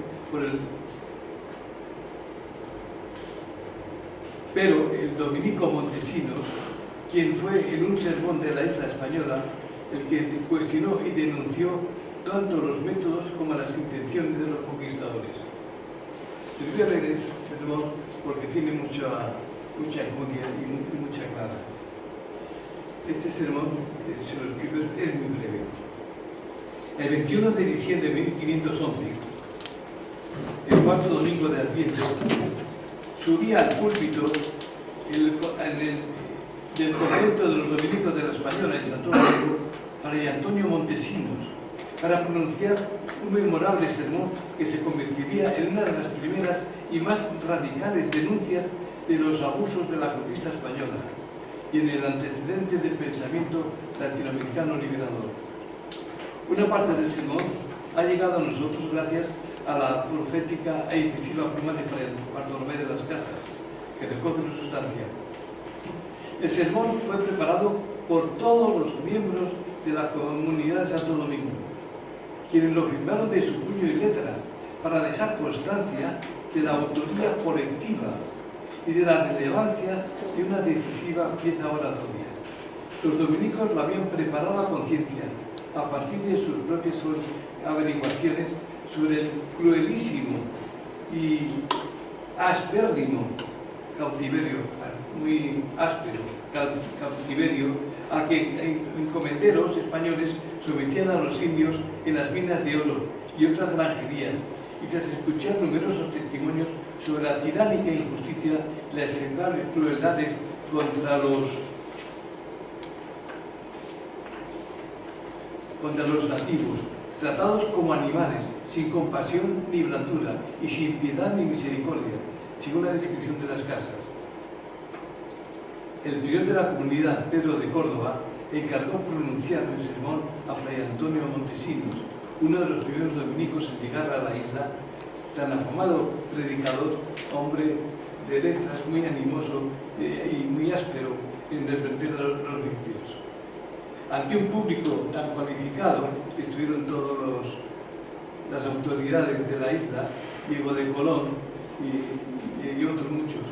pero el dominico Montesinos, quien fue en un sermón de la isla española el que cuestionó y denunció tanto los métodos como las intenciones de los conquistadores. Les voy a leer este sermón porque tiene mucha enjundia y mucha clara. Este sermón, se lo explico, es muy breve. El 21 de diciembre de 1511, el cuarto domingo de Adviento, subía al púlpito del convento de los dominicos de la Española en Santo Domingo, Fray Antonio Montesinos, para pronunciar un memorable sermón que se convertiría en una de las primeras y más radicales denuncias de los abusos de la conquista española y en el antecedente del pensamiento latinoamericano liberador. Una parte del sermón ha llegado a nosotros gracias a la profética e incisiva pluma de Fray Bartolomé de las Casas, que recoge su sustancia. El sermón fue preparado por todos los miembros de la comunidad de Santo Domingo, quienes lo firmaron de su puño y letra para dejar constancia de la autoría colectiva y de la relevancia de una decisiva pieza oratoria. Los dominicos lo habían preparado a conciencia, a partir de sus propias averiguaciones sobre el cruelísimo y áspero cautiverio, muy áspero cautiverio, a que encomenderos españoles sometían a los indios en las minas de oro y otras granjerías, y tras escuchar numerosos testimonios sobre la tiránica injusticia y las ejemplares crueldades contra los nativos, tratados como animales, sin compasión ni blandura, y sin piedad ni misericordia, según la descripción de las casas. El prior de la comunidad, Pedro de Córdoba, encargó pronunciar el sermón a Fray Antonio Montesinos, uno de los primeros dominicos en llegar a la isla, tan afamado predicador, hombre de letras, muy animoso y muy áspero en reprender los vicios. Ante un público tan cualificado, estuvieron todas las autoridades de la isla, Diego de Colón y otros muchos.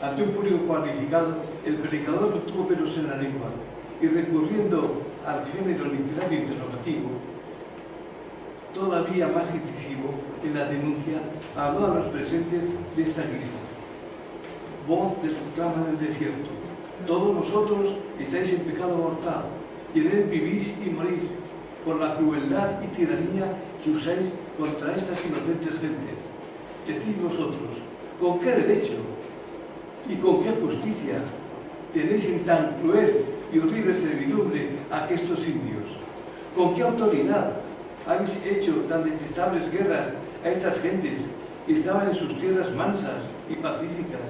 Ante un público cualificado, el predicador no tuvo pelos en la lengua y, recurriendo al género literario interrogativo, todavía más incisivo en la denuncia, habló a los presentes de esta crisis. Voz del que clama en el desierto: todos vosotros estáis en pecado mortal, y en él vivís y morís, por la crueldad y tiranía que usáis contra estas inocentes gentes. Decid vosotros, ¿con qué derecho y con qué justicia tenéis en tan cruel y horrible servidumbre a estos indios? ¿Con qué autoridad habéis hecho tan detestables guerras a estas gentes que estaban en sus tierras mansas y pacíficas,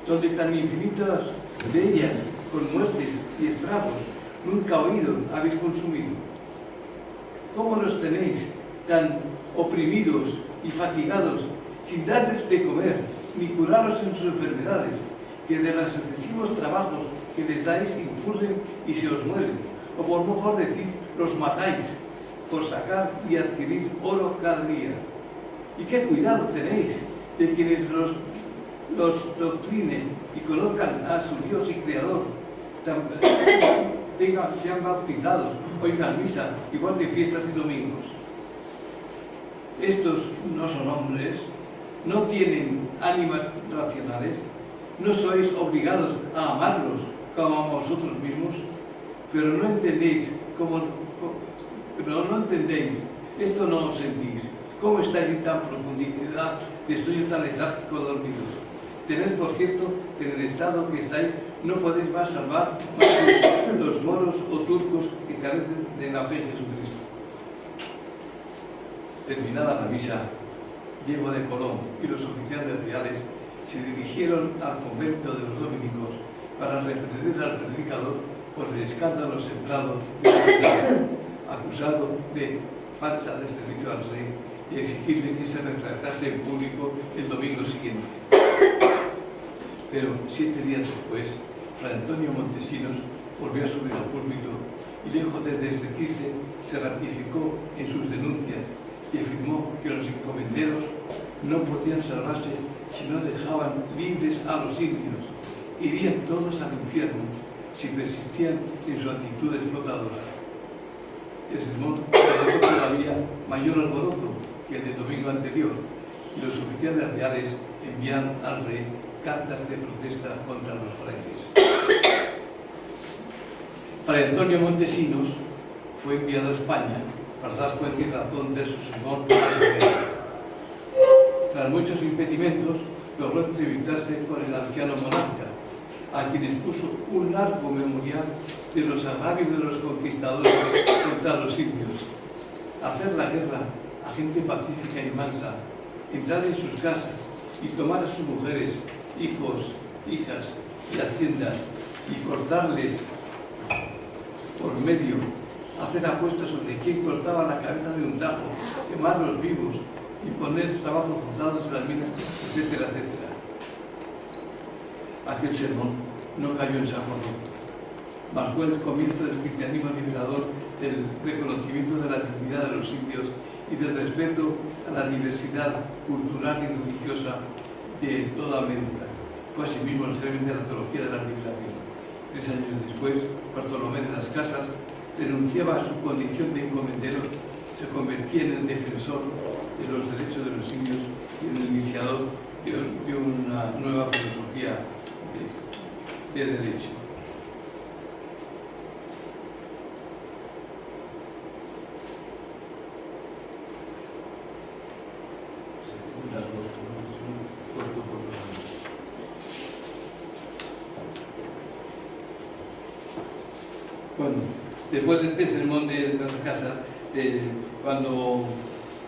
donde tan infinitas de ellas, con muertes y estragos, nunca oíron habéis consumido? ¿Cómo los tenéis tan oprimidos y fatigados, sin darles de comer, ni curarlos en sus enfermedades, que de los excesivos trabajos que les dais incurren y se os mueren? O por mejor decir, los matáis, por sacar y adquirir oro cada día. ¿Y qué cuidado tenéis de quienes los doctrinen y conozcan a su Dios y Creador, sean bautizados, oigan misa, igual de fiestas y domingos? Estos no son hombres, no tienen ánimas racionales, no sois obligados a amarlos como a vosotros mismos, pero no entendéis esto no os sentís. ¿Cómo estáis en tan profundidad de sueño tan letárgico dormidos? Tened por cierto que en el estado que estáis no podéis más salvar más que los moros o turcos que carecen de la fe en Jesucristo. Terminada la misa, Diego de Colón y los oficiales reales se dirigieron al convento de los dominicos para reprender al predicador por el escándalo sembrado, acusado de falta de servicio al rey, y exigirle que se retratase en público el domingo siguiente. Pero 7 días después, Fray Antonio Montesinos volvió a subir al púlpito y, lejos de desdecirse, se ratificó en sus denuncias y afirmó que los encomenderos no podían salvarse si no dejaban libres a los indios, que irían todos al infierno si persistían en su actitud explotadora. El sermón causó todavía mayor alboroto que el del domingo anterior, y los oficiales reales enviaron al rey cartas de protesta contra los frailes. Fray Antonio Montesinos fue enviado a España para dar cuenta y razón de su sermón. Tras muchos impedimentos, logró entrevistarse con el anciano monarca, a quien expuso un largo memorial de los agravios de los conquistadores contra los indios: hacer la guerra a gente pacífica y mansa, entrar en sus casas y tomar a sus mujeres, hijos, hijas y haciendas, y cortarles por medio, hacer apuestas sobre quién cortaba la cabeza de un tajo, quemarlos vivos y poner trabajos forzados en las minas, etcétera, etcétera. Aquel sermón no cayó en saco roto. Marcó el comienzo del cristianismo liberador, del reconocimiento de la dignidad de los indios y del respeto a la diversidad cultural y religiosa de toda América. Fue asimismo el germen de la teología de la liberación. 3 años después, Bartolomé de las Casas renunciaba a su condición de encomendero, se convertía en el defensor de los derechos de los indios y en el iniciador de una nueva filosofía de derecho. Bueno, después de este sermón de las casas, cuando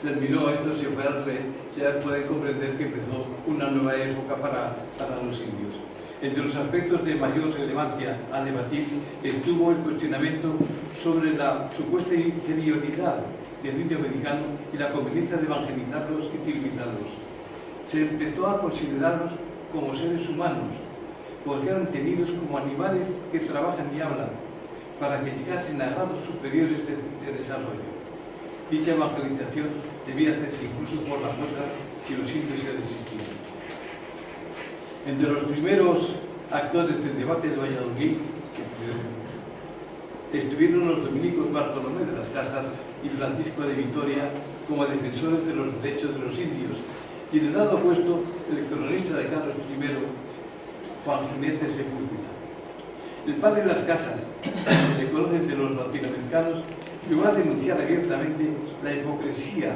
terminó esto, se fue al rey, ya pueden comprender que empezó una nueva época para los indios. Entre los aspectos de mayor relevancia a debatir estuvo el cuestionamiento sobre la supuesta inferioridad del indio americano y la conveniencia de evangelizarlos y civilizarlos. Se empezó a considerarlos como seres humanos, porque eran tenidos como animales que trabajan y hablan, para que llegasen a grados superiores de desarrollo. Dicha evangelización debía hacerse incluso por la fuerza si los indios se resistían. Entre los primeros actores del debate de Valladolid estuvieron los dominicos Bartolomé de las Casas y Francisco de Vitoria como defensores de los derechos de los indios, y del lado opuesto el cronista de Carlos I, Juan Ginés de Sepúlveda. El padre de las Casas, que se le conoce entre los latinoamericanos, llegó a denunciar abiertamente la hipocresía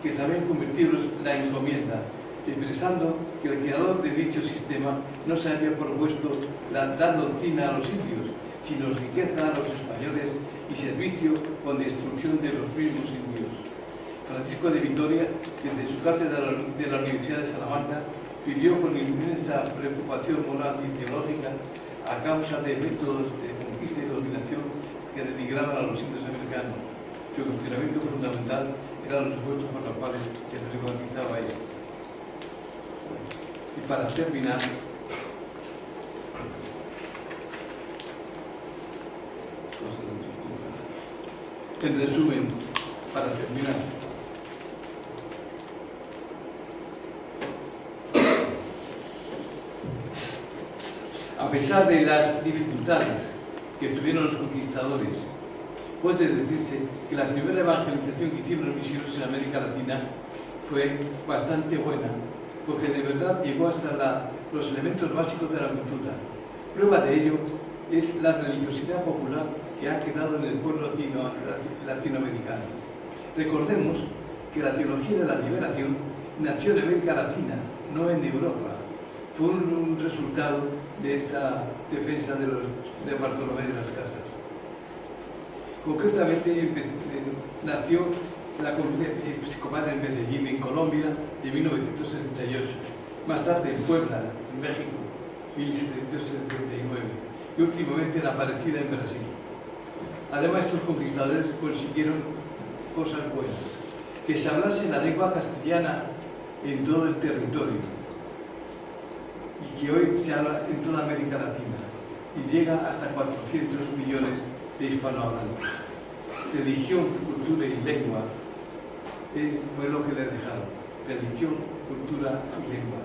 que sabían convertirlos en la encomienda, expresando que el creador de dicho sistema no se había propuesto dar doctrina a los indios, sino riqueza a los españoles y servicio con destrucción de los mismos indios. Francisco de Vitoria, desde su cátedra de la Universidad de Salamanca, vivió con inmensa preocupación moral y teológica a causa de métodos de conquista y dominación que denigraban a los indios americanos. Su cuestionamiento fundamental eran los supuestos por los cuales se privatizaba esto. Y para terminar, en resumen, para terminar, a pesar de las dificultades que tuvieron los conquistadores, puede decirse que la primera evangelización que hicieron los misioneros en América Latina fue bastante buena, porque de verdad llegó hasta los elementos básicos de la cultura. Prueba de ello es la religiosidad popular que ha quedado en el pueblo latinoamericano. Recordemos que la teología de la liberación nació en América Latina, no en Europa. Fue un resultado de esta defensa de Bartolomé de las Casas. Concretamente nació la Conferencia Episcopal en Medellín, en Colombia, en 1968. Más tarde en Puebla, en México, 1779. Y últimamente en Aparecida, en Brasil. Además, estos conquistadores consiguieron cosas buenas. Que se hablase la lengua castellana en todo el territorio. Y que hoy se habla en toda América Latina. Y llega hasta 400 millones de hispanohablantes. Religión, cultura y lengua fue lo que le dejaron. Religión, cultura y lengua.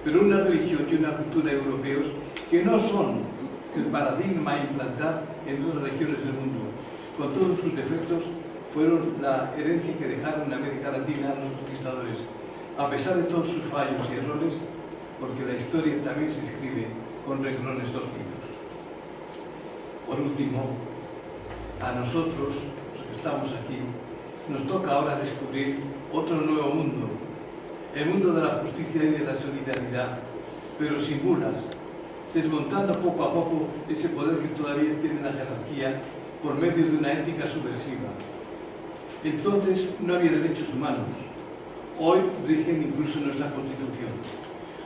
Pero una religión y una cultura europeos que no son el paradigma a implantar en otras regiones del mundo. Con todos sus defectos, fueron la herencia que dejaron en América Latina los conquistadores, a pesar de todos sus fallos y errores, porque la historia también se escribe con renglones torcidos. Por último, a nosotros, los que estamos aquí, nos toca ahora descubrir otro nuevo mundo, el mundo de la justicia y de la solidaridad, pero sin bulas, desmontando poco a poco ese poder que todavía tiene la jerarquía por medio de una ética subversiva. Entonces no había derechos humanos. Hoy rigen incluso nuestra Constitución.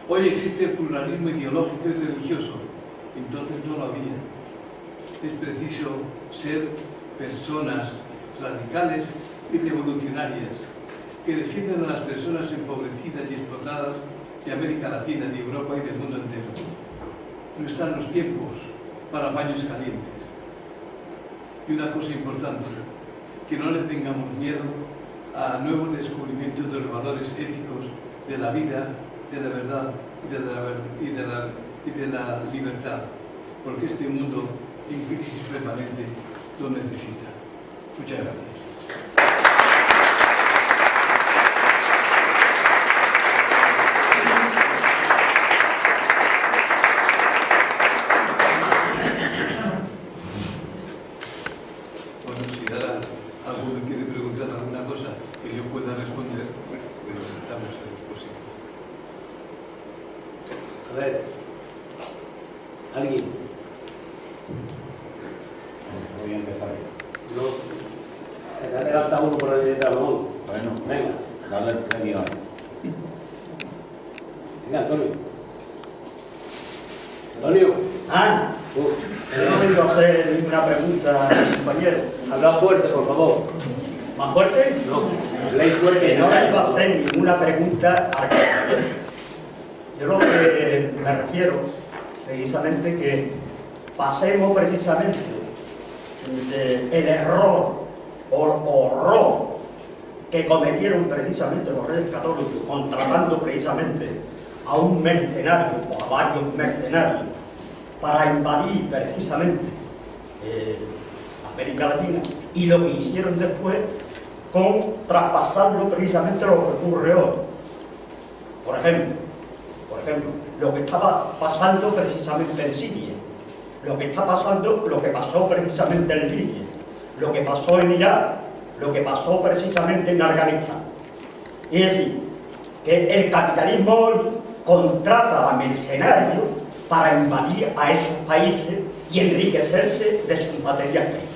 Hoy existe el pluralismo ideológico y religioso. Entonces no lo había. Es preciso ser personas radicales y revolucionarias que defiendan a las personas empobrecidas y explotadas de América Latina, de Europa y del mundo entero. No están los tiempos para baños calientes. Y una cosa importante, que no le tengamos miedo a nuevos descubrimientos de los valores éticos de la vida, de la verdad y de la libertad, porque este mundo en crisis permanente lo necesita. Muchas gracias. A ver, ¿alguien? Voy a empezar. No. Ya te gasta uno por el de Ramón. Bueno, Venga. dale el premio ahí. Venga, Antonio. Antonio. Ah, no vengo a hacer una pregunta, compañero. Habla fuerte, por favor. ¿Más fuerte? No, ley fuerte. Que no vengo a hacer ninguna pregunta al compañero. Yo lo que me refiero, precisamente, que pasemos precisamente el error o horror que cometieron precisamente los Reyes Católicos, contratando precisamente a un mercenario o a varios mercenarios para invadir precisamente América Latina, y lo que hicieron después con traspasarlo precisamente lo que ocurre hoy. Por ejemplo, lo que estaba pasando precisamente en Siria, lo que pasó precisamente en Libia, lo que pasó en Irak, lo que pasó precisamente en Afganistán. Es decir, que el capitalismo hoy contrata a mercenarios para invadir a esos países y enriquecerse de sus materias primas.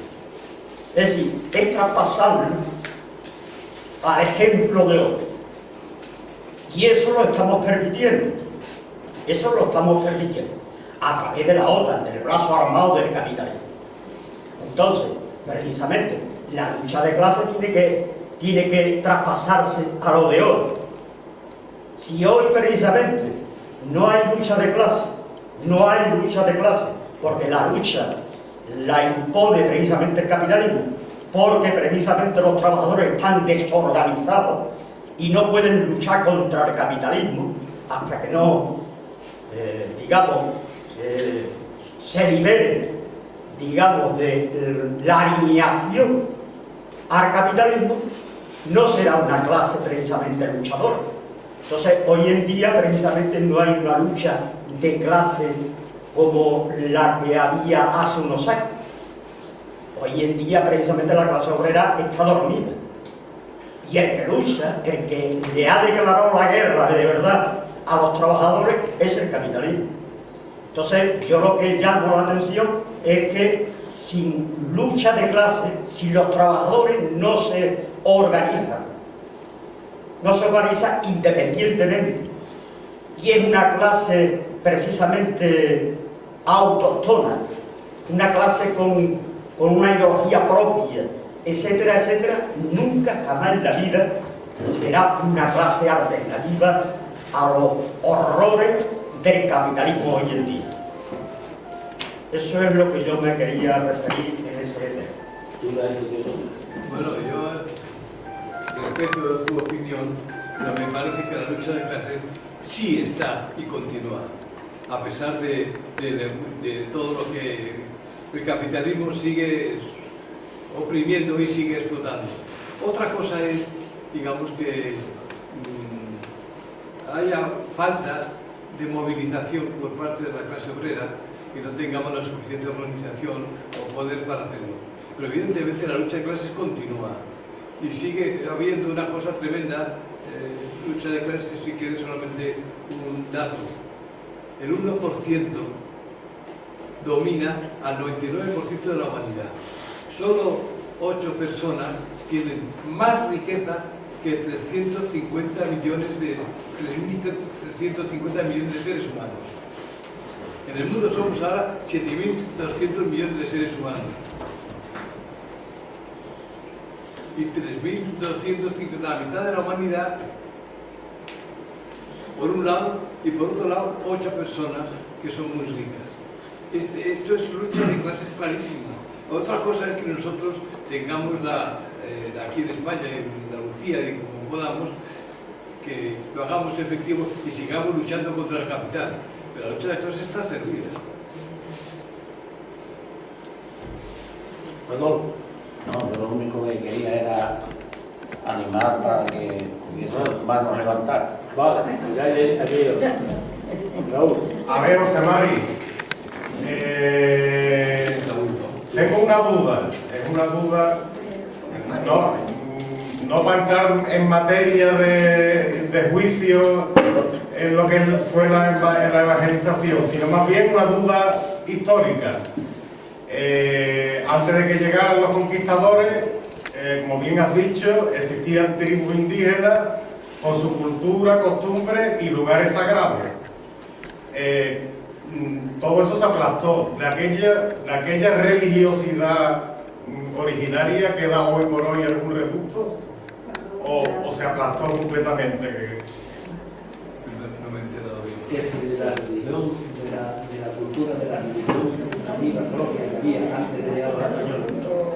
Es decir, es traspasarlo al ejemplo de hoy. Y eso lo estamos permitiendo. Eso lo estamos permitiendo a través de la OTAN, del brazo armado del capitalismo. Entonces, precisamente, la lucha de clases tiene que traspasarse a lo de hoy. Si hoy precisamente no hay lucha de clase, porque la lucha la impone precisamente el capitalismo, porque precisamente los trabajadores están desorganizados y no pueden luchar contra el capitalismo hasta que no, se libere, de la alineación al capitalismo, no será una clase precisamente luchadora. Entonces, hoy en día precisamente no hay una lucha de clase como la que había hace unos años. Hoy en día precisamente la clase obrera está dormida. Y el que lucha, el que le ha declarado la guerra de verdad a los trabajadores, es el capitalismo. Entonces, yo lo que llamo la atención es que sin lucha de clase, si los trabajadores no se organizan independientemente, y es una clase precisamente autóctona, una clase con una ideología propia, etcétera, etcétera, nunca jamás en la vida será una clase alternativa a los horrores del capitalismo hoy en día. Eso es lo que yo me quería referir en ese tema. Bueno, yo respeto tu opinión, pero me parece que la lucha de clases sí está y continúa, a pesar de todo lo que el capitalismo sigue oprimiendo y sigue explotando. Otra cosa es, digamos, que haya falta de movilización por parte de la clase obrera, que no tengamos la suficiente organización o poder para hacerlo. Pero evidentemente la lucha de clases continúa y sigue habiendo una cosa tremenda, lucha de clases, si quieres solamente un dato. El 1% domina al 99% de la humanidad. Solo 8 personas tienen más riqueza que 350 millones de seres humanos. En el mundo somos ahora 7.200 millones de seres humanos. Y 3.250, la mitad de la humanidad, por un lado, y por otro lado, 8 personas que son muy ricas. Esto es lucha de clases clarísima. Otra cosa es que nosotros tengamos aquí en España, en Andalucía, y como podamos, que lo hagamos efectivo y sigamos luchando contra el capital. Pero la lucha de clases está servida. Manolo. No, yo lo único que quería era animar para que hubiese manos levantar. Vale, ya aquí. Raúl. A ver, José Mari, tengo una duda, es una duda, no para entrar en materia de juicio en lo que fue la evangelización, sino más bien una duda histórica. Antes de que llegaran los conquistadores, como bien has dicho, existían tribus indígenas con su cultura, costumbres y lugares sagrados. Todo eso se aplastó. De aquella religiosidad originaria, ¿queda hoy por hoy algún reducto? ¿O se aplastó completamente? que si de la religión, de la cultura de la religión nativa propia que había antes de llegar a los españoles,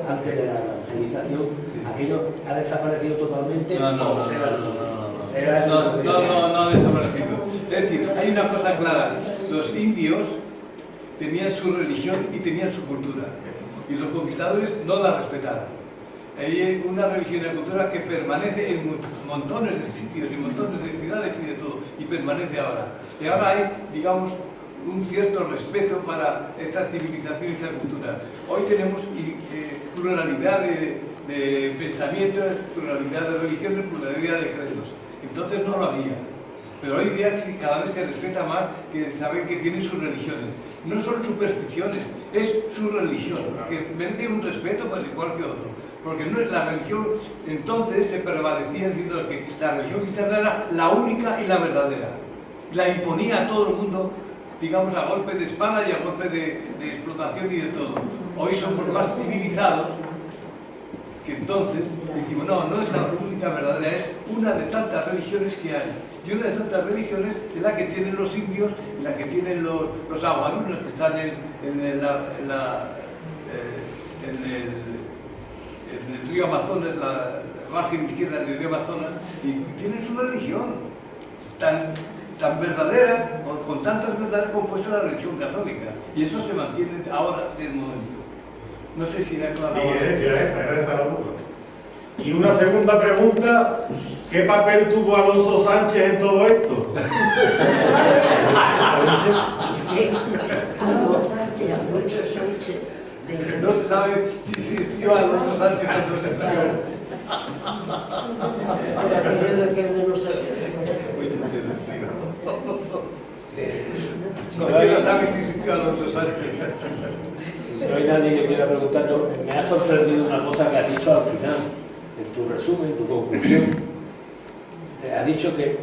antes de la evangelización, aquello ha desaparecido totalmente. No ha desaparecido. Es decir, hay una cosa clara, los indios tenían su religión y tenían su cultura, y los conquistadores no la respetaron. Hay una religión y una cultura que permanece en montones de sitios y montones de ciudades y de todo, y permanece ahora. Y ahora hay, digamos, un cierto respeto para esta civilización y esta cultura. Hoy tenemos pluralidad de pensamientos, pluralidad de religiones, pluralidad de credos. Entonces no lo había. Pero hoy día sí, cada vez se respeta más, que saben que tienen sus religiones. No son supersticiones, es su religión, que merece un respeto pues igual que otro. Porque no es la religión, entonces se prevalecía diciendo que la religión cristiana era la única y la verdadera. La imponía a todo el mundo, digamos, a golpe de espada y a golpe de explotación y de todo. Hoy somos más civilizados que entonces decimos, no es la única verdadera, es una de tantas religiones que hay. Y una de tantas religiones es la que tienen los indios, la que tienen los aguarunos que están en el río Amazonas, la margen izquierda del río Amazonas, y tienen su religión tan verdadera, con tantas verdades como puede ser la religión católica. Y eso se mantiene ahora en el momento. No sé si era claro. Sí, era esa la duda. Y una segunda pregunta, ¿qué papel tuvo Alonso Sánchez en todo esto? Alonso Sánchez. No se sabe si existió Alonso Sánchez cuando se escribió. Ahora que no sé. Cualquiera sabe si existió Alonso Sánchez. Si no hay nadie que quiera preguntar, me ha sorprendido una cosa que has dicho al final, en tu resumen, en tu conclusión. Has dicho que en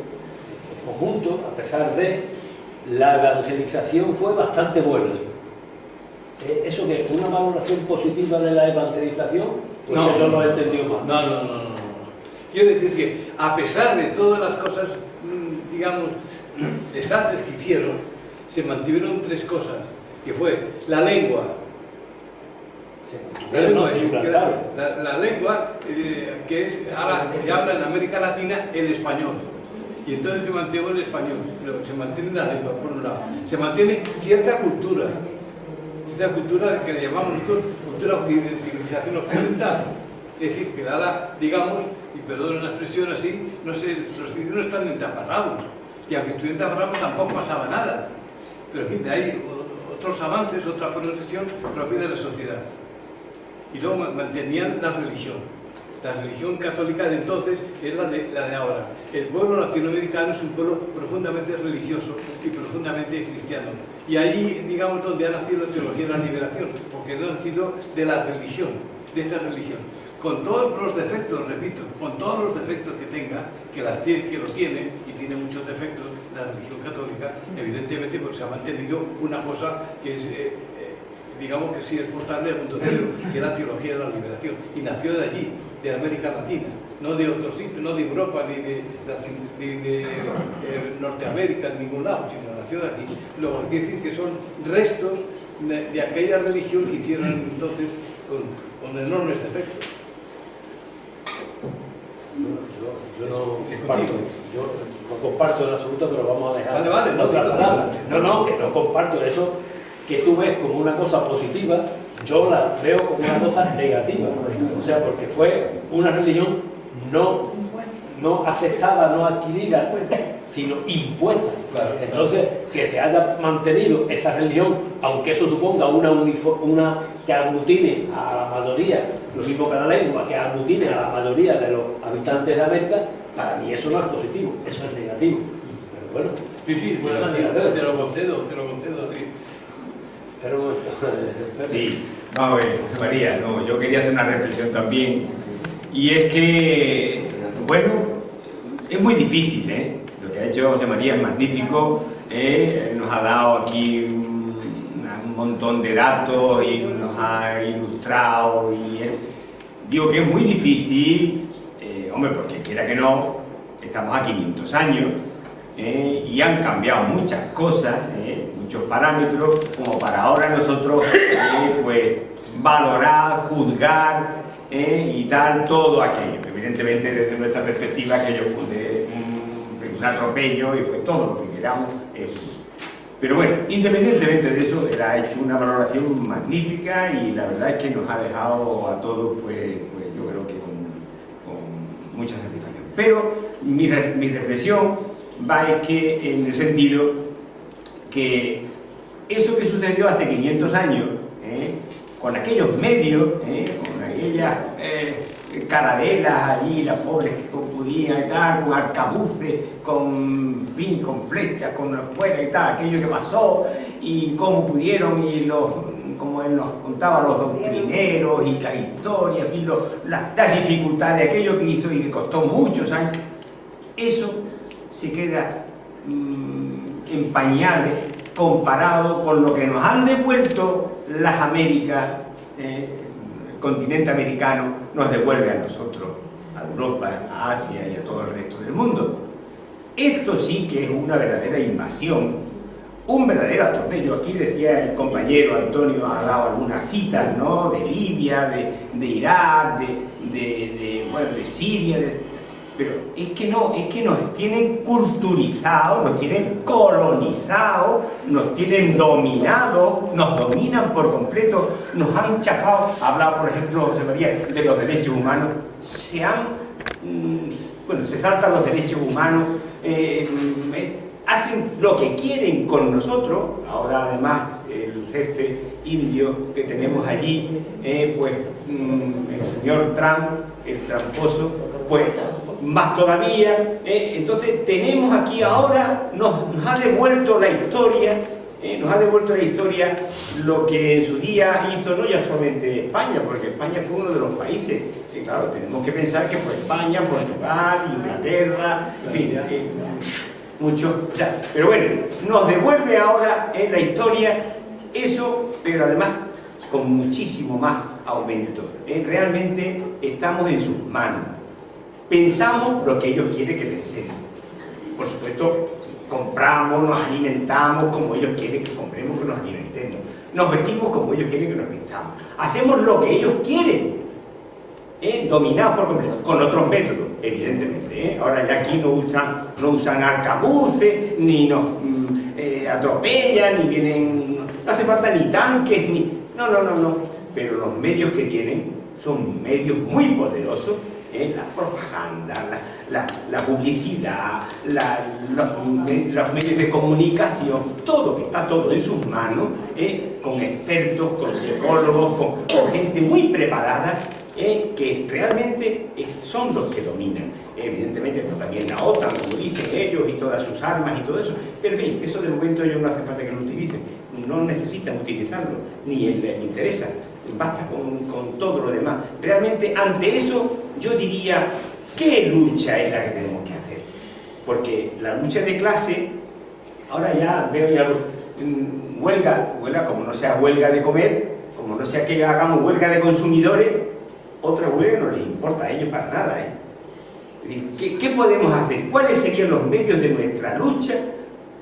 conjunto, a pesar de la evangelización, fue bastante buena. ¿Eso que fue una valoración positiva de la evangelización? Pues No. Yo lo he entendido mal. No. Quiero decir que, a pesar de todas las cosas, digamos, desastres que hicieron, se mantuvieron tres cosas, que fue la lengua. La lengua, que es, ahora se habla en América Latina el español, y entonces se mantiene el español, se mantiene la lengua, por un lado. Se mantiene cierta cultura que le llamamos nosotros cultura civilización occidental. Es decir, que ahora, digamos, y perdonen la expresión así, no sé, los ciudadanos no están en taparrabos, y aunque estuvieran taparrabos tampoco pasaba nada. Pero en fin, hay otros avances, otra progresión propia de la sociedad. Y luego mantenían la religión. La religión católica de entonces es la de ahora. El pueblo latinoamericano es un pueblo profundamente religioso y profundamente cristiano. Y ahí, digamos, donde ha nacido la teología de la liberación, porque ha nacido de la religión, de esta religión. Con todos los defectos, repito, con todos los defectos que tenga, que lo tiene, y tiene muchos defectos, la religión católica, evidentemente, porque se ha mantenido una cosa que es, digamos que sí es portable al mundo entero, que es la teología de la liberación. Y nació de allí, de América Latina, no de otro sitio, no de Europa, ni de Norteamérica, en ningún lado, sino nació de aquí. Lo que quiere decir que son restos de aquella religión que hicieron entonces con enormes defectos. Yo no comparto en absoluto, pero vamos a dejar Vale, no, otra no, palabra. No, que no comparto eso que tú ves como una cosa positiva, yo la veo como una cosa negativa. O sea, porque fue una religión no aceptada, no adquirida, sino impuesta. Claro. Entonces, que se haya mantenido esa religión, aunque eso suponga una que aglutine a la mayoría, lo mismo que la lengua, que aglutine a la mayoría de los habitantes de América, para mí eso no es positivo, eso es negativo. Pero bueno, Sí, buena manera de ver. te lo concedo. Sí. Pero bueno, Sí, vamos a ver, José María, no, yo quería hacer una reflexión también, y es que, bueno, es muy difícil, ¿eh? Lo que ha hecho José María es magnífico, nos ha dado aquí un montón de datos y nos ha ilustrado, y digo que es muy difícil, hombre, porque quiera que no, estamos a 500 años, y han cambiado muchas cosas, muchos parámetros, como para ahora nosotros pues valorar, juzgar y tal, todo aquello. Evidentemente, desde nuestra perspectiva, aquello fue un atropello y fue todo lo que queramos. Pero bueno, independientemente de eso, él ha hecho una valoración magnífica y la verdad es que nos ha dejado a todos, pues yo creo que con mucha satisfacción. Pero mi reflexión va es que en el sentido que eso que sucedió hace 500 años, con aquellos medios, con aquellas carabelas allí, las pobres que concudían y tal, con arcabuces, con flechas, con las cuerdas y tal, aquello que pasó y cómo pudieron, y como él nos contaba, los doctrineros y las historias y las dificultades, aquello que hizo y que costó muchos años, eso se queda en pañales comparado con lo que nos han devuelto las Américas, el continente americano nos devuelve a nosotros, a Europa, a Asia y a todo el resto del mundo. Esto sí que es una verdadera invasión, un verdadero atropello. Aquí decía el compañero Antonio, ha dado algunas citas, ¿no?, de Libia, de Irak, de Siria, pero es que no, es que nos tienen culturizados, nos tienen colonizados, nos tienen dominados, nos dominan por completo, nos han chafado. Ha hablado, por ejemplo, José María, de los derechos humanos. Se saltan los derechos humanos, hacen lo que quieren con nosotros. Ahora, además, el jefe indio que tenemos allí, el señor Trump, el tramposo, pues más todavía. Entonces tenemos aquí ahora, nos ha devuelto la historia, lo que en su día hizo no ya solamente España, porque España fue uno de los países, claro, tenemos que pensar que fue España, Portugal, Inglaterra, en fin, muchos, pero bueno, nos devuelve ahora en la historia eso, pero además con muchísimo más aumento. Realmente estamos en sus manos. Pensamos lo que ellos quieren que pensemos. Por supuesto, compramos, nos alimentamos como ellos quieren que compremos, que nos alimentemos. Nos vestimos como ellos quieren que nos vistamos. Hacemos lo que ellos quieren, dominados por completo, con otros métodos, evidentemente. Ahora ya aquí no usan arcabuces, ni nos atropellan, ni vienen, no hace falta ni tanques, ni... No. Pero los medios que tienen son medios muy poderosos. La propaganda, la publicidad, los medios de comunicación, todo, que está todo en sus manos, con expertos, con psicólogos, con gente muy preparada, que realmente son los que dominan. Evidentemente está también la OTAN, como dicen ellos, y todas sus armas y todo eso, pero en fin, eso de momento ellos no hace falta que lo utilicen, no necesitan utilizarlo, ni les interesa. Basta con todo lo demás. Realmente, ante eso, yo diría, ¿qué lucha es la que tenemos que hacer? Porque la lucha de clase, ahora ya veo ya huelga, como no sea huelga de comer, como no sea que hagamos huelga de consumidores, otra huelga no les importa a ellos para nada. Es decir, ¿qué podemos hacer? ¿Cuáles serían los medios de nuestra lucha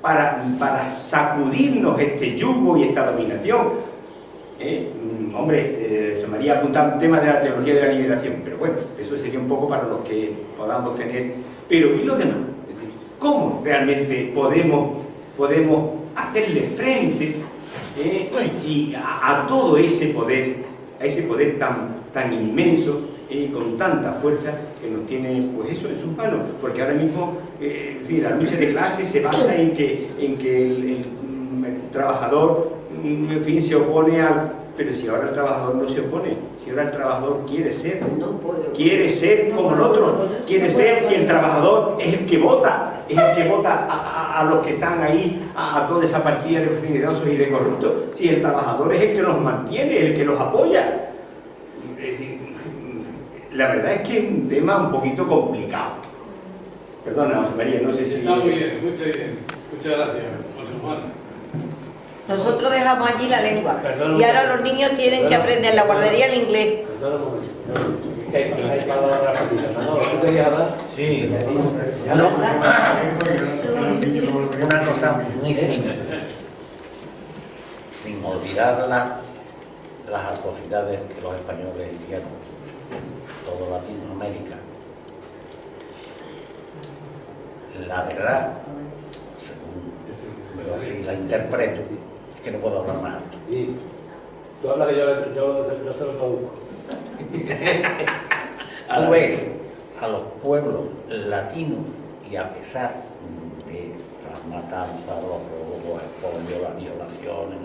para sacudirnos este yugo y esta dominación? José María apuntaba temas de la teología de la liberación, pero bueno, eso sería un poco para los que podamos tener. Pero ¿y los demás? Es decir, ¿cómo realmente podemos hacerle frente y a todo ese poder, a ese poder tan inmenso y con tanta fuerza que nos tiene, pues eso, en sus manos? Porque ahora mismo, en fin, la lucha de clase se basa en que el trabajador, en fin, se opone al... Pero si ahora el trabajador no se opone, si ahora el trabajador quiere ser como el otro, quiere ser, si el trabajador es el que vota, a los que están ahí, a toda esa partida de generosos y de corruptos, si el trabajador es el que los mantiene, el que los apoya. Es decir, la verdad es que es un tema un poquito complicado. Perdona, José María, no sé si... Está muy bien, muchas gracias, José Juan. Nosotros dejamos allí la lengua. Perdón, y ahora los niños tienen que aprender en la guardería el inglés. Perdón un momento. Que nos ha llamado a la partida. No, ¿tú querías hablar? Sí, No. una cosa muy simple, sin olvidar las atrocidades que los españoles hicieron en toda Latinoamérica. La verdad, según yo así la interpreto, es que no puedo hablar más alto. Sí. Tú hablas que yo se lo traduzco. Tú ves a los pueblos latinos y a pesar de las matanzas, los robos, los expolios, las violaciones,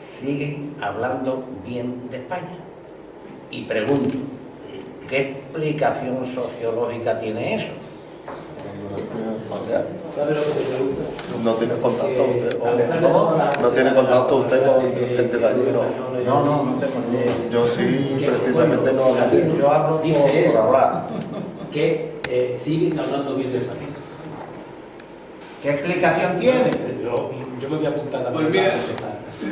siguen hablando bien de España. Y pregunto, ¿qué explicación sociológica tiene eso? ¿Sabes lo que te pregunto? No tiene contacto usted ¿No? no tiene contacto usted con gente de allí, ¿no? No tengo. Yo sí, precisamente no hablo. Yo hablo por hablar. Que siguen hablando bien de España. ¿Qué explicación tiene? Yo me voy a apuntar también. Pues mira,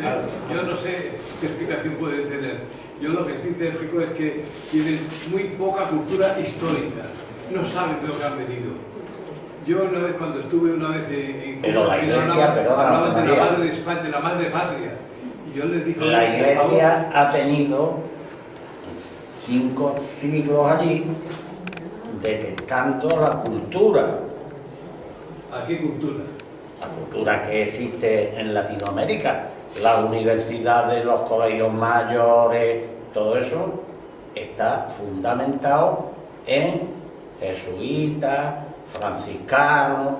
Claro. yo no sé qué explicación pueden tener. Yo lo que sí te explico es que tienen muy poca cultura histórica. No saben de lo que han venido. Yo una vez cuando estuve en Pero la iglesia, hablaban de la María. madre de España, de la madre patria. Y yo les dije, La por favor, iglesia ha tenido 5 siglos allí detectando la cultura. ¿a qué cultura? La cultura que existe en Latinoamérica, las universidades, los colegios mayores, todo eso está fundamentado en jesuitas, franciscanos.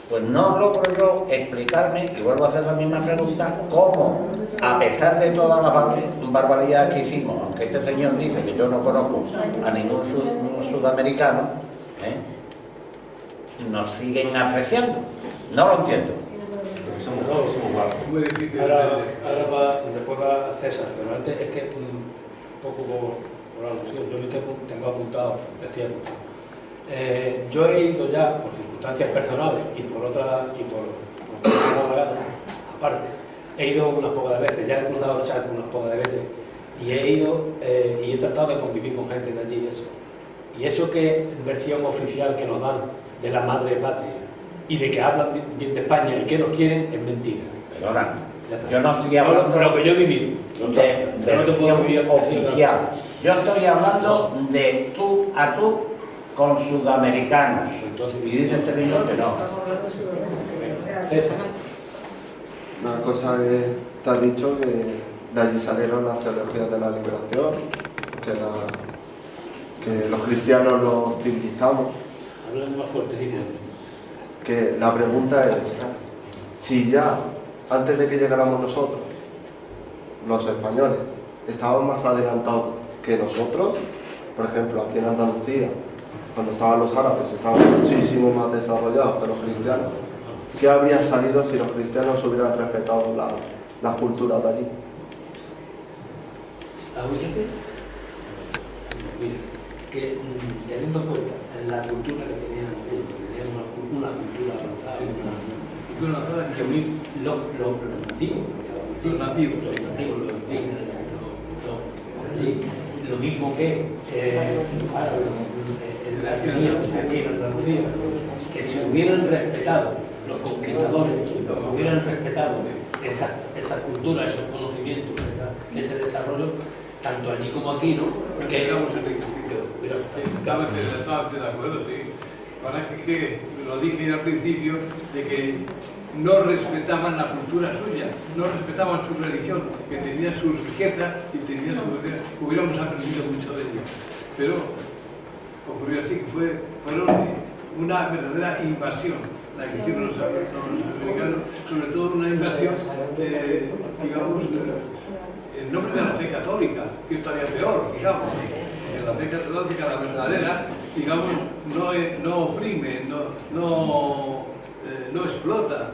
Pues no logro yo explicarme, y vuelvo a hacer la misma pregunta, cómo, a pesar de todas las barbaridades que hicimos, aunque este señor dice que yo no conozco a ningún sudamericano, nos siguen apreciando. No lo entiendo. Somos guapos. Muy difícil. Ahora después va César, pero antes es que un poco por alusión, yo tengo apuntado, estoy apuntado. Yo he ido ya por circunstancias personales y por otra aparte, he ido unas pocas veces, ya he cruzado el charco unas pocas veces y he ido y he tratado de convivir con gente de allí y eso que versión oficial que nos dan de la madre patria y de que hablan bien de España y que nos quieren es mentira. Perdona, Ya está. yo no estoy hablando Lo que yo he vivido. de Yo no te puedo versión vivir oficial. Yo estoy hablando de tú a tú con sudamericanos. Entonces, Y dice este señor que no. César. Una cosa que te has dicho, que de allí salieron las teologías de la liberación, que los cristianos los civilizamos. Hablando más fuerte, Que la pregunta es, si ya, antes de que llegáramos nosotros, los españoles, estaban más adelantados que nosotros, por ejemplo, aquí en Andalucía, cuando estaban los árabes, estaban muchísimo más desarrollados que los cristianos. ¿Qué habría salido si los cristianos hubieran respetado la cultura de allí? Mira, que teniendo en cuenta la cultura que tenían ellos, que tenían una cultura avanzada, los nativos, lo mismo que aquí en Andalucía, que si hubieran respetado los conquistadores, hubieran respetado esa cultura, esos conocimientos, ese desarrollo, tanto allí como aquí, ¿no? Que éramos enriquecidos. Totalmente de acuerdo, sí. Para que lo dije al principio, de que no respetaban la cultura suya, no respetaban su religión, que tenía su riqueza y tenía su riqueza. Hubiéramos aprendido mucho de ello. Pero ocurrió así, que fueron una verdadera invasión la que hicieron los americanos, sobre todo una invasión, digamos, en nombre de la fe católica, que es todavía peor, digamos. La fe católica, la verdadera, digamos, no oprime, no explota,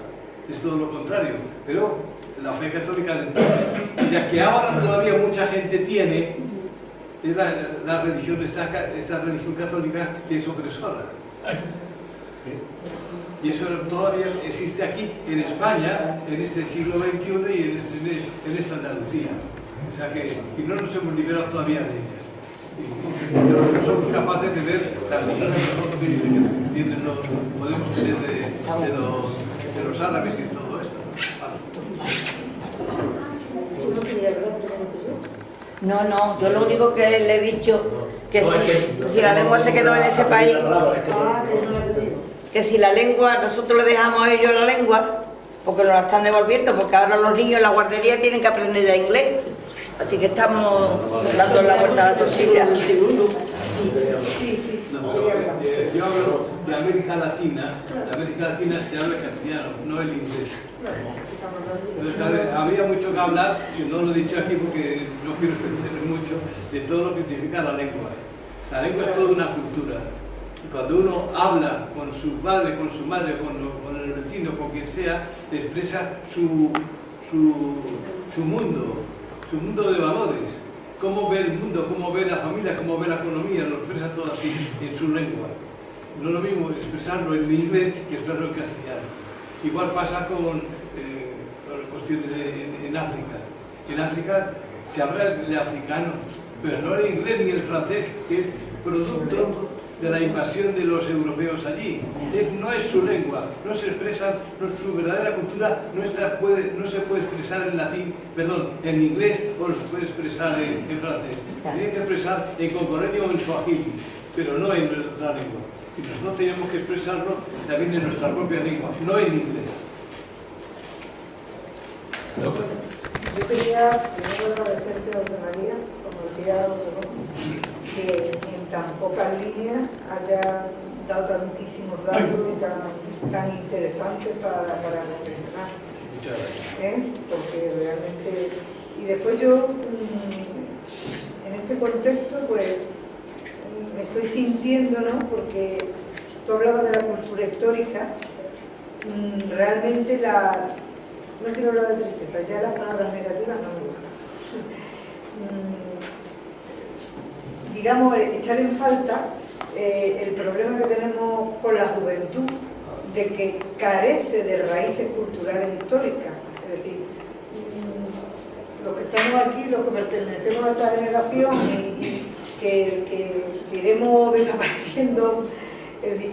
es todo lo contrario. Pero la fe católica de entonces, ya que ahora todavía mucha gente tiene, es la religión, esta religión católica que es opresora. Y eso todavía existe aquí, en España, en este siglo XXI y en esta Andalucía. O sea que, y no nos hemos liberado todavía de ella. No somos capaces de ver la cultura que nosotros podemos tener de los árabes y todo esto. ¿Tú no querías hablar primero que yo? No, yo lo único que le he dicho que si la lengua se quedó en ese país, Ah, que no la digo. que si la lengua, nosotros le dejamos a ellos la lengua, porque nos la están devolviendo, porque ahora los niños en la guardería tienen que aprender ya inglés. Así que estamos dando la vuelta a la tortilla. Sí, sí. No, pero yo hablo de América Latina. En América Latina se habla castellano, no el inglés. Entonces, claro, habría mucho que hablar, y no lo he dicho aquí porque no quiero extenderme mucho, de todo lo que significa la lengua. La lengua es toda una cultura. Y cuando uno habla con su padre, con su madre, con el vecino, con quien sea, expresa su mundo de valores. Cómo ve el mundo, cómo ve la familia, cómo ve la economía, lo expresa todo así en su lengua. No es lo mismo expresarlo en inglés que expresarlo en castellano. Igual pasa con cuestiones en África. En África se habla el africano, pero no el inglés ni el francés, que es producto de la invasión de los europeos allí. No es su lengua, no se expresa, su verdadera cultura no se puede expresar en latín, perdón, en inglés o no se puede expresar en francés. Tiene que expresar en concorrenio o en suajili, pero no en nuestra lengua. Y nosotros tenemos que expresarlo también en nuestra propia lengua, no en inglés. Yo quería primero agradecerte, José María, como decía José Gómez, que en tan pocas líneas haya dado tantísimos datos y tan interesantes para reflexionar. Muchas gracias. Porque realmente... Y después yo, en este contexto, pues, me estoy sintiendo, ¿no? Porque tú hablabas de la cultura histórica, realmente no quiero hablar de tristeza, ya las palabras negativas no me gustan. Digamos, echar en falta el problema que tenemos con la juventud, de que carece de raíces culturales históricas. Es decir, los que estamos aquí, los que pertenecemos a esta generación y que iremos desapareciendo, es decir,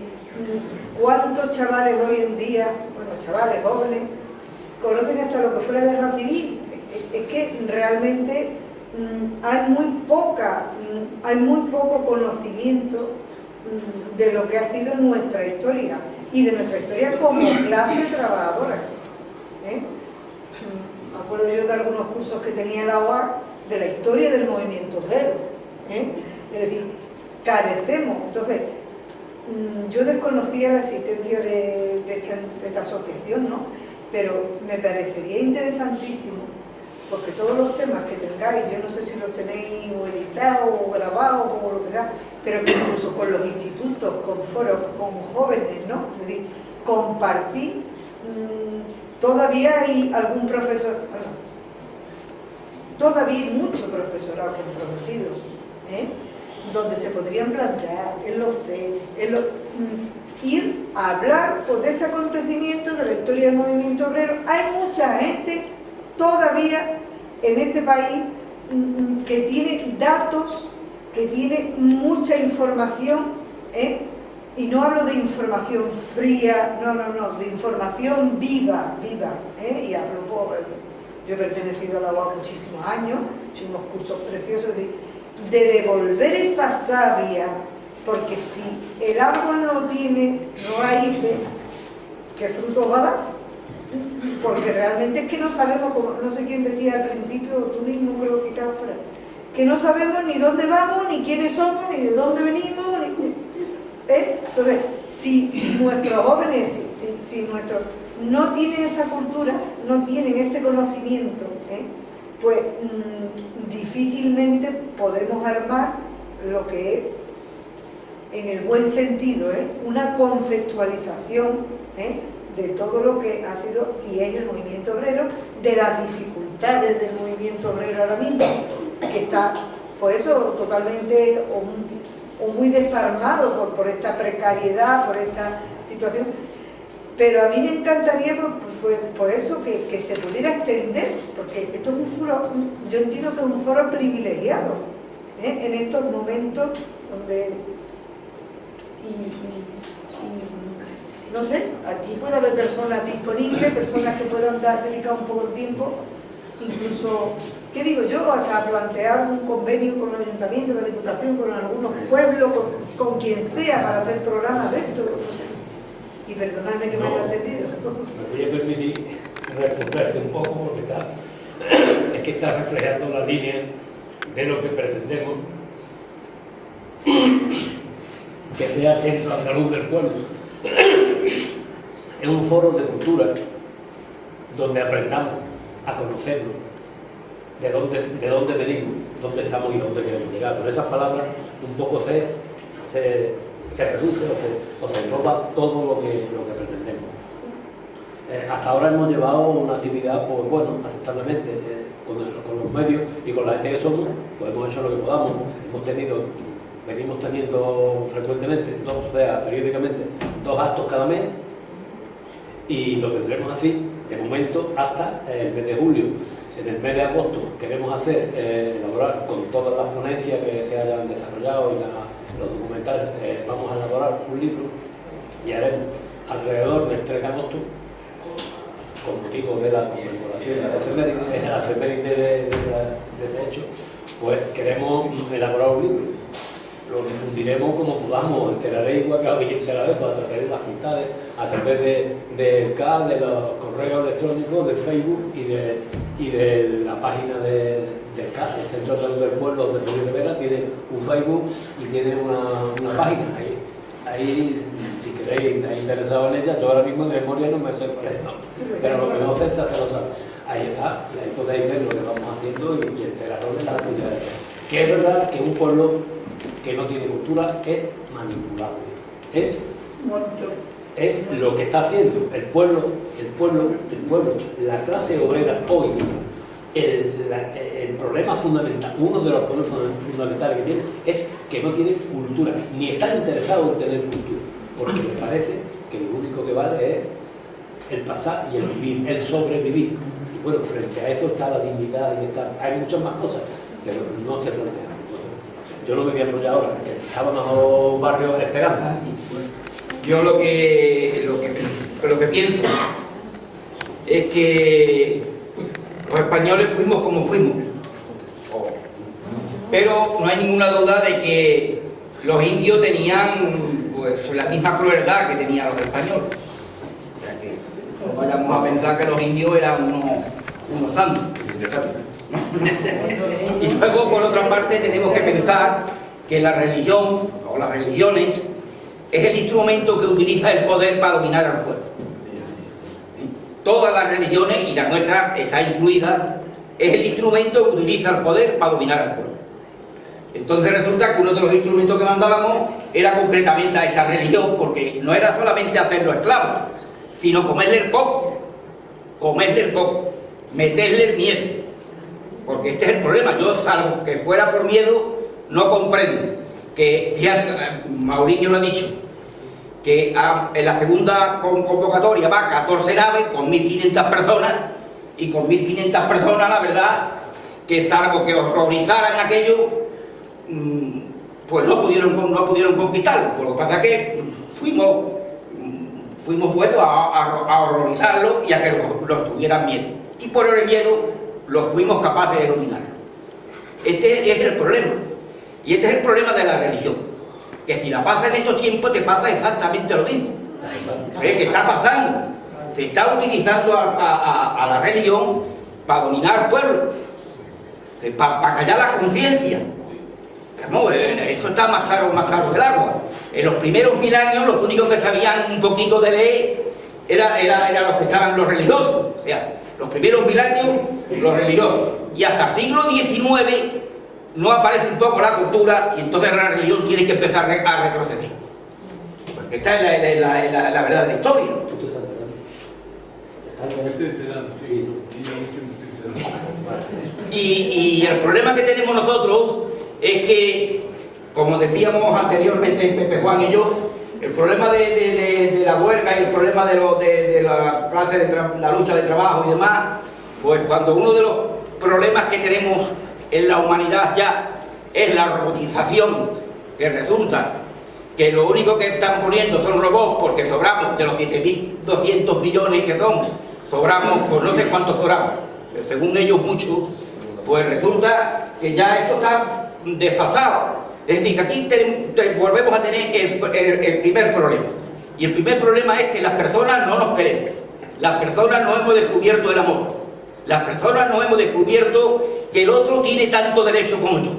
¿cuántos chavales hoy en día, bueno, chavales jóvenes, conocen hasta lo que fue la guerra civil? Es que realmente hay muy poco conocimiento de lo que ha sido nuestra historia y de nuestra historia como clase trabajadora. Me acuerdo yo de algunos cursos que tenía la UAC de la historia del movimiento obrero. Es decir, carecemos. Entonces, yo desconocía la existencia de esta asociación, ¿no? Pero me parecería interesantísimo, porque todos los temas que tengáis, yo no sé si los tenéis o editados o grabados o lo que sea, pero que incluso con los institutos, con foros, con jóvenes, ¿no? Es decir, compartir. Todavía hay algún profesor, todavía hay mucho profesorado comprometido, donde se podrían plantear en los C, ir a hablar pues, de este acontecimiento, de la historia del movimiento obrero. Hay mucha gente todavía en este país que tiene datos, que tiene mucha información, y no hablo de información fría, no, de información viva, y hablo yo he pertenecido a la UAC muchísimos años, he hecho unos cursos preciosos de devolver esa savia, porque si el árbol no tiene raíces, ¿qué frutos va a dar? Porque realmente es que no sabemos, como no sé quién decía al principio, tú mismo creo que quizás fuera, que no sabemos ni dónde vamos, ni quiénes somos, ni de dónde venimos, Entonces, si nuestros jóvenes, si nuestros no tienen esa cultura, no tienen ese conocimiento, pues difícilmente podemos armar lo que es, en el buen sentido, una conceptualización de todo lo que ha sido y es el movimiento obrero, de las dificultades del movimiento obrero ahora mismo, que está, pues eso, totalmente o muy desarmado por esta precariedad, por esta situación. Pero a mí me encantaría por eso que se pudiera extender, porque esto es un foro, yo entiendo que es un foro privilegiado, en estos momentos donde, no sé, aquí puede haber personas disponibles, personas que puedan dedicar un poco de tiempo, incluso, ¿qué digo yo? Hasta plantear un convenio con el ayuntamiento, la diputación, con algunos pueblos, con quien sea, para hacer programas de esto, no sé. Y perdonadme que me haya atendido. Me voy a permitir responderte un poco porque es que está reflejando la línea de lo que pretendemos que sea el Centro Andaluz del Pueblo. Es un foro de cultura donde aprendamos a conocernos, de dónde venimos, dónde estamos y dónde queremos llegar. Con esas palabras un poco se reduce o se engloba todo lo que pretendemos. Hasta ahora hemos llevado una actividad, pues bueno, aceptablemente, con los medios y con la gente que somos, pues hemos hecho lo que podamos. Venimos teniendo frecuentemente, periódicamente, 2 actos cada mes, y lo tendremos así, de momento, hasta el mes de julio. En el mes de agosto queremos elaborar con todas las ponencias que se hayan desarrollado y los documentales, vamos a elaborar un libro y haremos alrededor del 3 de agosto, con motivo de la conmemoración de la efeméride de ese hecho, pues queremos elaborar un libro. Lo difundiremos como podamos, enteraréis igual que habéis enterado eso, a través de las amistades, a través del CAD, de los correos electrónicos, de Facebook y de la página del CAD, el Centro Andaluz del Pueblo de Julio Rivera, tiene un Facebook y tiene una página. Ahí, si queréis, estáis interesados en ella, yo ahora mismo de memoria no me sé cuál es el nombre, pero lo mejor César se lo sabe. Ahí está, y ahí podéis ver lo que vamos haciendo y enteraros de las actividades. Que es verdad que un pueblo que no tiene cultura es manipulable. Es lo que está haciendo el pueblo, la clase obrera hoy día. El problema fundamental, uno de los problemas fundamentales que tiene es que no tiene cultura, ni está interesado en tener cultura, porque le parece que lo único que vale es el pasar y el vivir, el sobrevivir. Y bueno, frente a eso está la dignidad y hay muchas más cosas, pero no se plantean. Yo no me voy a enrollar ahora, porque estaba mejor barrio de Esperanza. Yo lo que pienso es que los españoles fuimos como fuimos, pero no hay ninguna duda de que los indios tenían pues la misma crueldad que tenían los españoles. O sea que no vayamos a pensar que los indios eran unos santos. Y luego, por otra parte, tenemos que pensar que la religión o las religiones es el instrumento que utiliza el poder para dominar al pueblo. Todas las religiones, y la nuestra está incluida, es el instrumento que utiliza el poder para dominar al pueblo. Entonces resulta que uno de los instrumentos que mandábamos era concretamente a esta religión, porque no era solamente hacerlo esclavo, sino comerle el coco, meterle el miedo. Porque este es el problema. Yo, salvo que fuera por miedo, no comprendo que, fíjate, Mauriño lo ha dicho, que en la segunda convocatoria va 14 naves con 1.500 personas, y con 1.500 personas, la verdad, que salvo que horrorizaran aquello, pues no pudieron conquistarlo. Por lo que pasa es que fuimos puestos a horrorizarlo y a que los tuvieran miedo. Y por el miedo los fuimos capaces de dominarlo. Este es el problema. Y este es el problema de la religión. Que si la pasa en estos tiempos, te pasa exactamente lo mismo. ¿Qué está pasando? Se está utilizando a la religión para dominar al pueblo, para callar la conciencia. No, eso está más claro que el agua. En los primeros 1000 años, los únicos que sabían un poquito de ley eran los que estaban los religiosos. O sea, los primeros 1000 años, los religiosos. Y hasta el siglo XIX no aparece un poco la cultura, y entonces la religión tiene que empezar a retroceder. Porque esta es la verdad de la historia. Y el problema que tenemos nosotros es que, como decíamos anteriormente Pepe Juan y yo, el problema de la huelga y el problema de la clase la lucha de trabajo y demás, pues cuando uno de los problemas que tenemos en la humanidad ya es la robotización, que resulta que lo único que están poniendo son robots porque sobramos de los 7.200 millones que son, sobramos, pues no sé cuántos sobramos, pero según ellos muchos, pues resulta que ya esto está desfasado. Es decir, que aquí volvemos a tener el primer problema. Y el primer problema es que las personas no nos queremos. Las personas no hemos descubierto el amor. Las personas no hemos descubierto que el otro tiene tanto derecho como yo.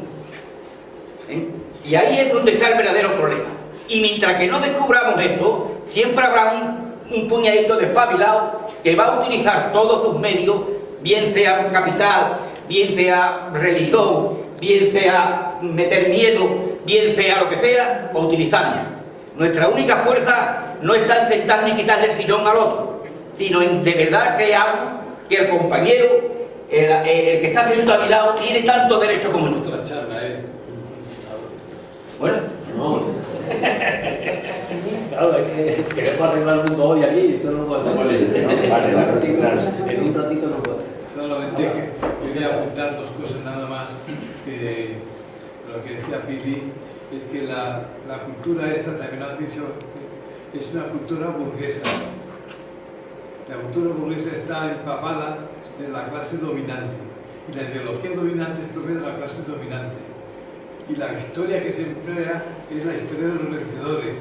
Y ahí es donde está el verdadero problema. Y mientras que no descubramos esto, siempre habrá un puñadito de espabilados que va a utilizar todos sus medios, bien sea capital, bien sea religión, bien sea meter miedo, bien sea lo que sea, o utilizarla. Nuestra única fuerza no está en sentar ni quitarle el sillón al otro, sino en de verdad creamos que el compañero, el que está sentado a mi lado, tiene tanto derecho como yo. Bueno. No. Claro, es que queremos arreglar el mundo hoy aquí y esto no lo puede hacer. En un ratito no puede. Solamente quería apuntar dos cosas nada más. Que lo que decía Pili es que la cultura esta, también han dicho, es una cultura burguesa. La cultura burguesa está empapada de la clase dominante. Y la ideología dominante es propia de la clase dominante. Y la historia que se emplea es la historia de los vencedores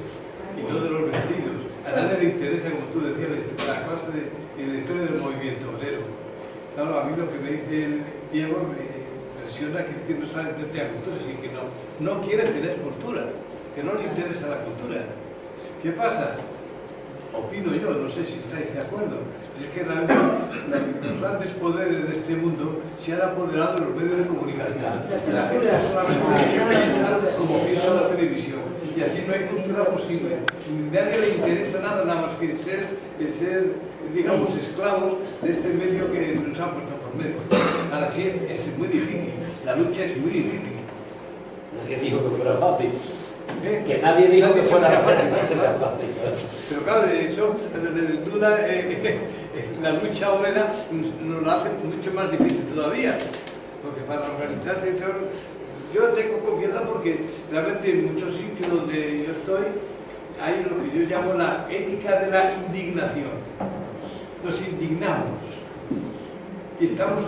y no de los vencidos. A nadie le interesa, como tú decías, la clase la historia del movimiento obrero. Claro, a mí lo que me dice Diego me impresiona que es que no sabe tener cultura, sino que no quiere tener cultura, que no le interesa la cultura. ¿Qué pasa? Opino yo, no sé si estáis de acuerdo, es que realmente los grandes poderes de este mundo se han apoderado de los medios de comunicación. Y la gente solamente piensa como piensa la televisión. Y así no hay cultura posible. Nadie le interesa nada más que ser, digamos, esclavos de este medio que nos han puesto por medio. Ahora sí, es muy difícil. La lucha es muy difícil. Nadie dijo que fuera fácil. Que nadie dijo que fuera fácil. Pero claro, eso, de duda, la lucha obrera nos la hace mucho más difícil todavía. Porque para organizarse, yo tengo confianza porque realmente en muchos sitios donde yo estoy hay lo que yo llamo la ética de la indignación. Nos indignamos y estamos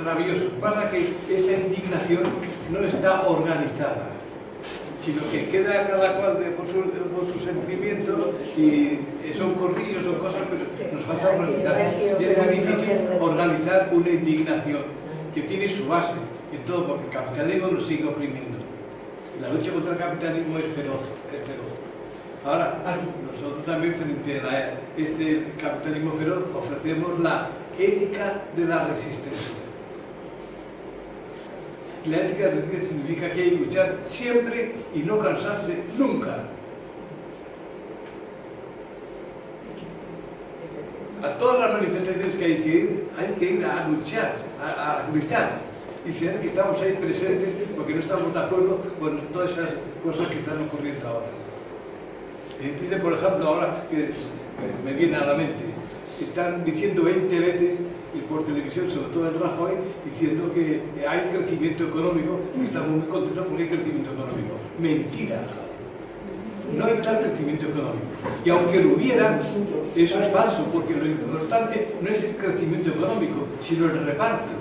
rabiosos. Pasa que esa indignación no está organizada, sino que queda cada cual por sus sentimientos y son corrillos o cosas, pero nos falta organizar. Y es muy difícil organizar una indignación que tiene su base en todo, porque el capitalismo nos sigue oprimiendo. La lucha contra el capitalismo es feroz, es feroz. Ahora, nosotros también frente a este capitalismo feroz ofrecemos la ética de la resistencia. La ética de la resistencia significa que hay que luchar siempre y no cansarse nunca. A todas las manifestaciones que hay que ir a luchar, a gritar y saber que estamos ahí presentes porque no estamos de acuerdo con todas esas cosas que están ocurriendo ahora. Dice, por ejemplo, ahora que me viene a la mente, están diciendo 20 veces, y por televisión, sobre todo el Rajoy, diciendo que hay crecimiento económico, y estamos muy contentos porque hay crecimiento económico. Mentira. No hay tal crecimiento económico. Y aunque lo hubiera, eso es falso, porque lo importante no es el crecimiento económico, sino el reparto.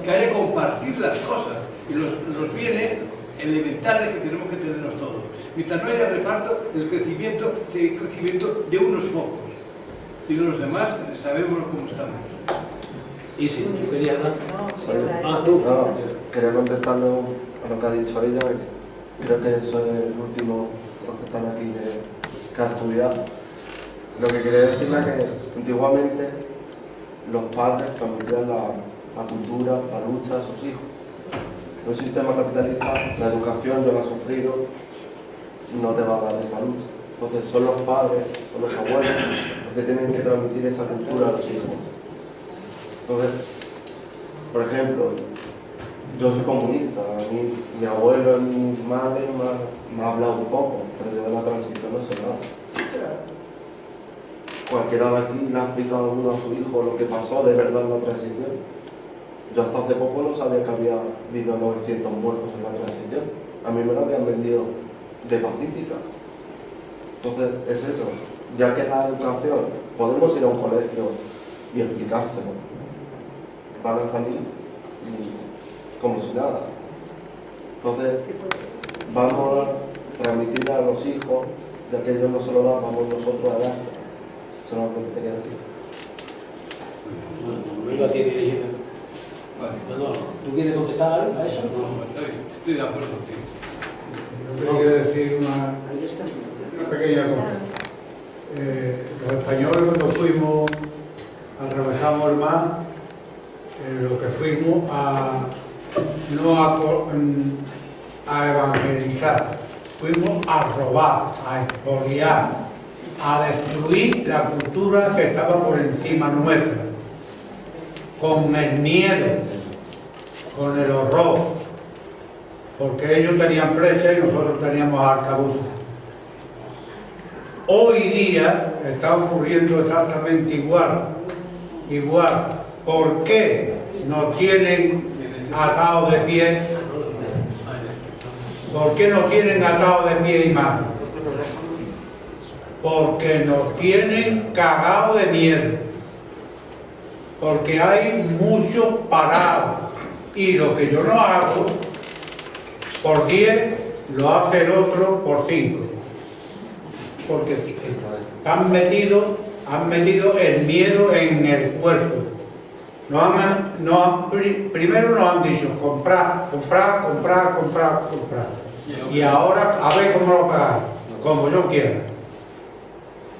Que haya que compartir las cosas y los bienes elementales que tenemos que tenernos todos. Mientras no haya reparto, el crecimiento es el crecimiento de unos pocos. Y los demás sabemos cómo estamos. Y si tú querías dar. Tú. No, quería contestarle a lo que ha dicho ella. Creo que soy el último los que están aquí que ha estudiado. Lo que quería decirle es que antiguamente los padres transmitían la cultura, la lucha a sus hijos. En un sistema capitalista, la educación, yo la he sufrido, no te va a dar esa lucha. Entonces son los padres, son los abuelos los que tienen que transmitir esa cultura a los hijos. Entonces, por ejemplo, yo soy comunista, a mí, mi abuelo y mi madre me ha hablado un poco. pero yo de la transición no sé nada. Cualquiera de aquí le ha explicado a uno a su hijo lo que pasó de verdad en la transición. Yo hasta hace poco no sabía que había habido 900 muertos en la transición. A mí me lo habían vendido de pacífica. Entonces, es eso. Ya que la educación, podemos ir a un colegio y explicárselo. Van a salir como si nada. Entonces, vamos a transmitirle a los hijos, ya que ellos no se lo dan, vamos nosotros a darse. Eso es lo que quería decir. No, a ti dirigido. No, ¿tú quieres contestar a eso? No, estoy de acuerdo contigo. Yo quería decir una pequeña cosa. Los españoles cuando fuimos, atravesamos el mar, lo que fuimos a evangelizar, fuimos a robar, a expoliar, a destruir la cultura que estaba por encima nuestra, con el miedo, con el horror, porque ellos tenían flechas y nosotros teníamos arcabuces. Hoy día está ocurriendo exactamente igual. ¿Por qué nos tienen atados de pie? ¿Por qué nos tienen atados de pie y manos? Porque nos tienen cagados de miedo. Porque hay muchos parados. Y lo que yo no hago, por 10, lo hace el otro por 5. Porque han metido el miedo en el cuerpo. Primero nos han dicho comprar. Y ahora a ver cómo lo pagáis, como yo quiera.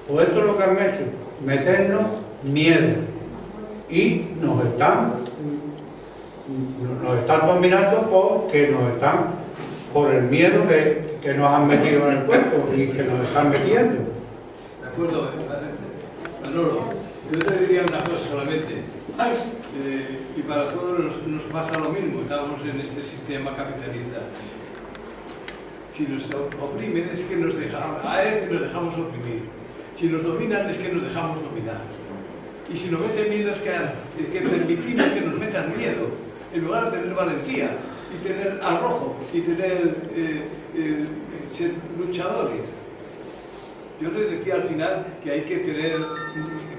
Pues esto es lo que han hecho, meternos miedo. Y nos están dominando porque nos están, por el miedo que nos han metido en el cuerpo y que nos están metiendo. De acuerdo, Manolo, yo te diría una cosa solamente. Y para todos nos pasa lo mismo, estamos en este sistema capitalista. Si nos oprimen es que nos dejamos oprimir. Si nos dominan es que nos dejamos dominar. Y si nos meten miedo es que permitimos que nos metan miedo, en lugar de tener valentía y tener arrojo y tener ser luchadores. Yo les decía al final que hay que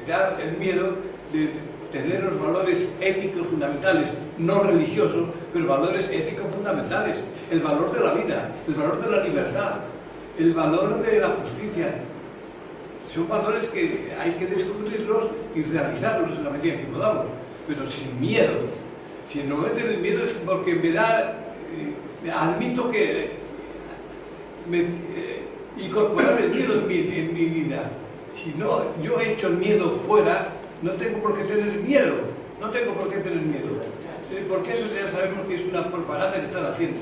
dar el miedo de tener los valores éticos fundamentales, no religiosos, pero valores éticos fundamentales, el valor de la vida, el valor de la libertad, el valor de la justicia. Son valores que hay que descubrirlos y realizarlos en la medida que podamos, pero sin miedo. Si no meten el miedo es porque admito que incorporar el miedo en mi vida. Si no, yo he hecho el miedo fuera, no tengo por qué tener miedo, porque eso ya sabemos que es una propaganda que están haciendo.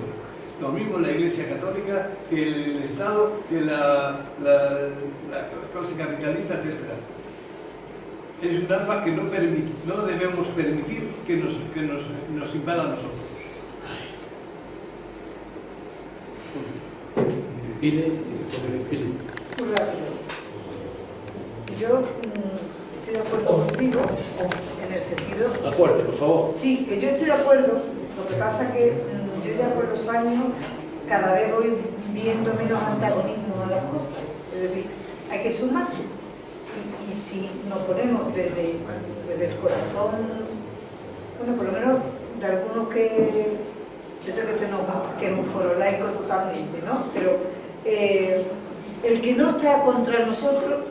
Lo mismo la Iglesia Católica, que el Estado, que la clase capitalista, etc. Es un arma que no debemos permitir que nos invada a nosotros. Muy rápido. Yo estoy de acuerdo contigo en el sentido... Más fuerte, por favor. Sí, que yo estoy de acuerdo. Lo que pasa que yo ya con los años cada vez voy viendo menos antagonismo a las cosas. Es decir, hay que sumar. Y si nos ponemos desde el corazón, bueno, por lo menos de algunos que... Yo sé que es un foro laico totalmente, ¿no? Pero el que no está contra nosotros,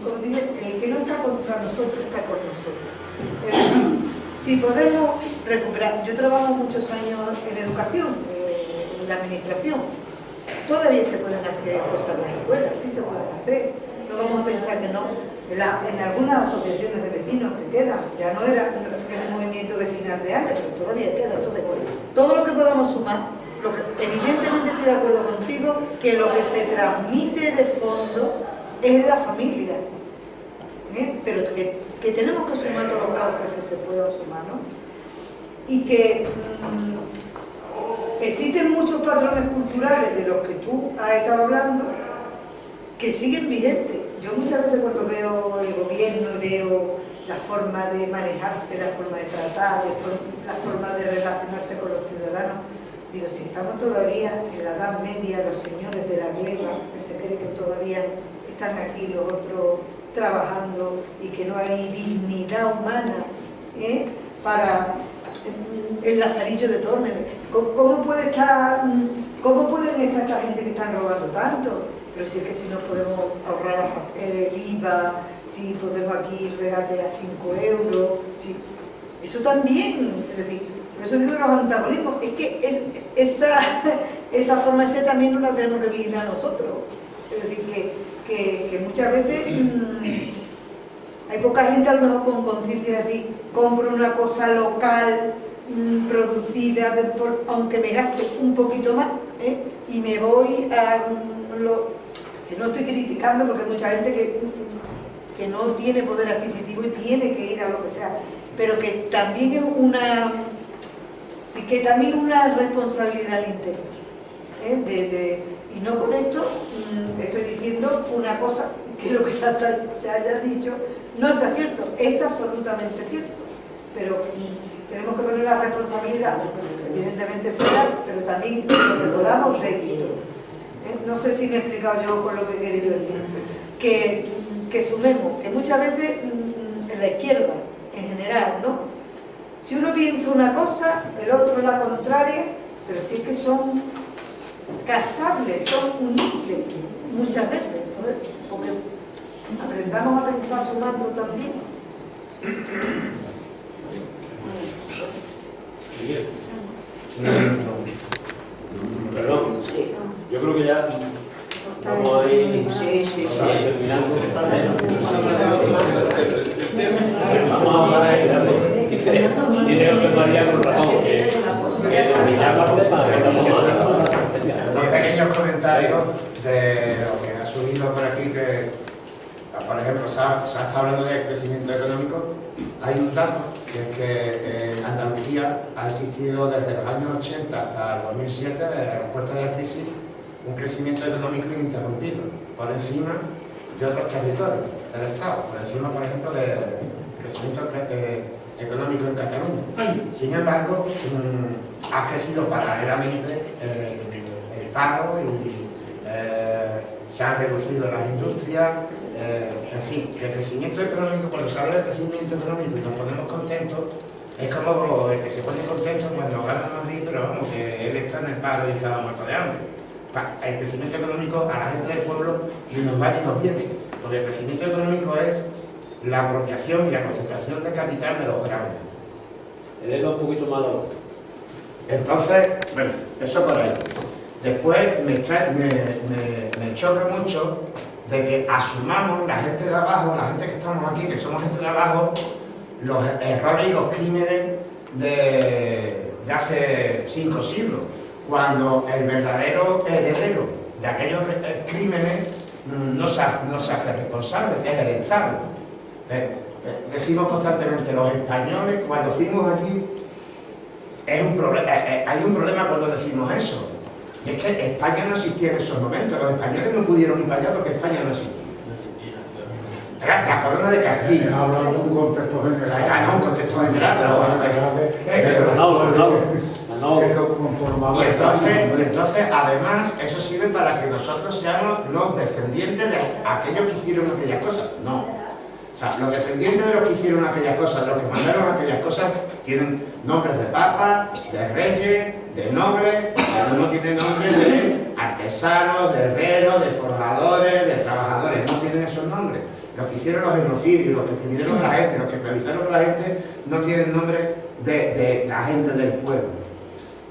como digo, el que no está contra nosotros está con nosotros. Si podemos recuperar, yo trabajo muchos años en educación, en la administración, todavía se pueden hacer cosas en las escuelas, sí se pueden hacer, no vamos a pensar que no. En algunas asociaciones de vecinos que quedan, ya no era el movimiento vecinal de antes, pero todavía queda todo lo que podamos sumar. Evidentemente estoy de acuerdo contigo que lo que se transmite de fondo es la familia, pero que tenemos que sumar todos los cauces que se puedan sumar, ¿no? Y que existen muchos patrones culturales de los que tú has estado hablando que siguen vigentes. Yo muchas veces cuando veo el gobierno y veo la forma de manejarse, la forma de tratar, la forma de relacionarse con los ciudadanos, digo, si estamos todavía en la Edad Media, los señores de la guerra, que se cree que todavía están aquí los otros trabajando y que no hay dignidad humana para el lazarillo de Tormes. ¿Cómo pueden estar esta gente que están robando tanto? Pero si es que si nos podemos ahorrar el IVA, si podemos aquí regatear a 5 euros, si... eso también, es decir, por eso digo los antagonismos, es que esa forma de ser también no la tenemos que vivir a nosotros. Es decir, que muchas veces hay poca gente a lo mejor con conciencia de decir, compro una cosa local, producida, aunque me gaste un poquito más, y me voy a que no estoy criticando porque hay mucha gente que no tiene poder adquisitivo y tiene que ir a lo que sea, pero que también es una responsabilidad al interior, y no con esto estoy diciendo una cosa que lo que se haya dicho no sea cierto, es absolutamente cierto, pero tenemos que poner la responsabilidad, evidentemente fuera, pero también lo que podamos dentro. No sé si me he explicado yo con lo que he querido decir. Que sumemos, que muchas veces en la izquierda, en general, ¿no? Si uno piensa una cosa, el otro la contraria, pero sí es que son casables, son unibles muchas veces. Entonces, porque aprendamos a pensar sumando también. Perdón, yo creo que ya vamos a ir terminando. Vamos a hablar de creo que María con razón, dos pequeños comentarios de lo que ha subido por aquí, que por ejemplo se ha estado hablando de crecimiento económico. Hay un dato, que es que en Andalucía ha existido desde los años 80 hasta el 2007, a las puertas de la crisis, un crecimiento económico ininterrumpido, por encima de otros territorios del Estado, por encima, por ejemplo, del crecimiento económico en Cataluña. Sin embargo, ha crecido paralelamente el paro y se han reducido las industrias. En fin, el crecimiento económico, cuando se habla de crecimiento económico y nos ponemos contentos, es como el que se pone contento cuando gana Madrid, pero vamos, que él está en el paro y está muerto de hambre. El crecimiento económico a la gente del pueblo ni nos va ni nos viene, porque el crecimiento económico es la apropiación y la concentración de capital de los grandes. Es un poquito malo. Entonces, bueno, eso por ahí. Después me choca mucho de que asumamos la gente de abajo, la gente que estamos aquí, que somos gente de abajo, los errores y los crímenes de hace 5 siglos, cuando el verdadero heredero de aquellos crímenes no se hace responsable, que es el Estado. Decimos constantemente, los españoles, cuando fuimos allí, hay un problema cuando decimos eso. Y es que España no existía en esos momentos, los españoles no pudieron ir para allá porque España no existía. Era la corona de Castilla. Hablando de un contexto general. Era un contexto general, y entonces, además, eso sirve para que nosotros seamos los descendientes de aquellos que hicieron aquellas cosas. No. O sea, los descendientes de los que hicieron aquellas cosas, los que mandaron aquellas cosas, tienen nombres de papas, de reyes, de nobles, pero no tienen nombres de artesanos, de herreros, de forjadores, de trabajadores, no tienen esos nombres. Los que hicieron los genocidios, los que exterminaron a la gente, los que esclavizaron a la gente, no tienen nombre de la gente del pueblo.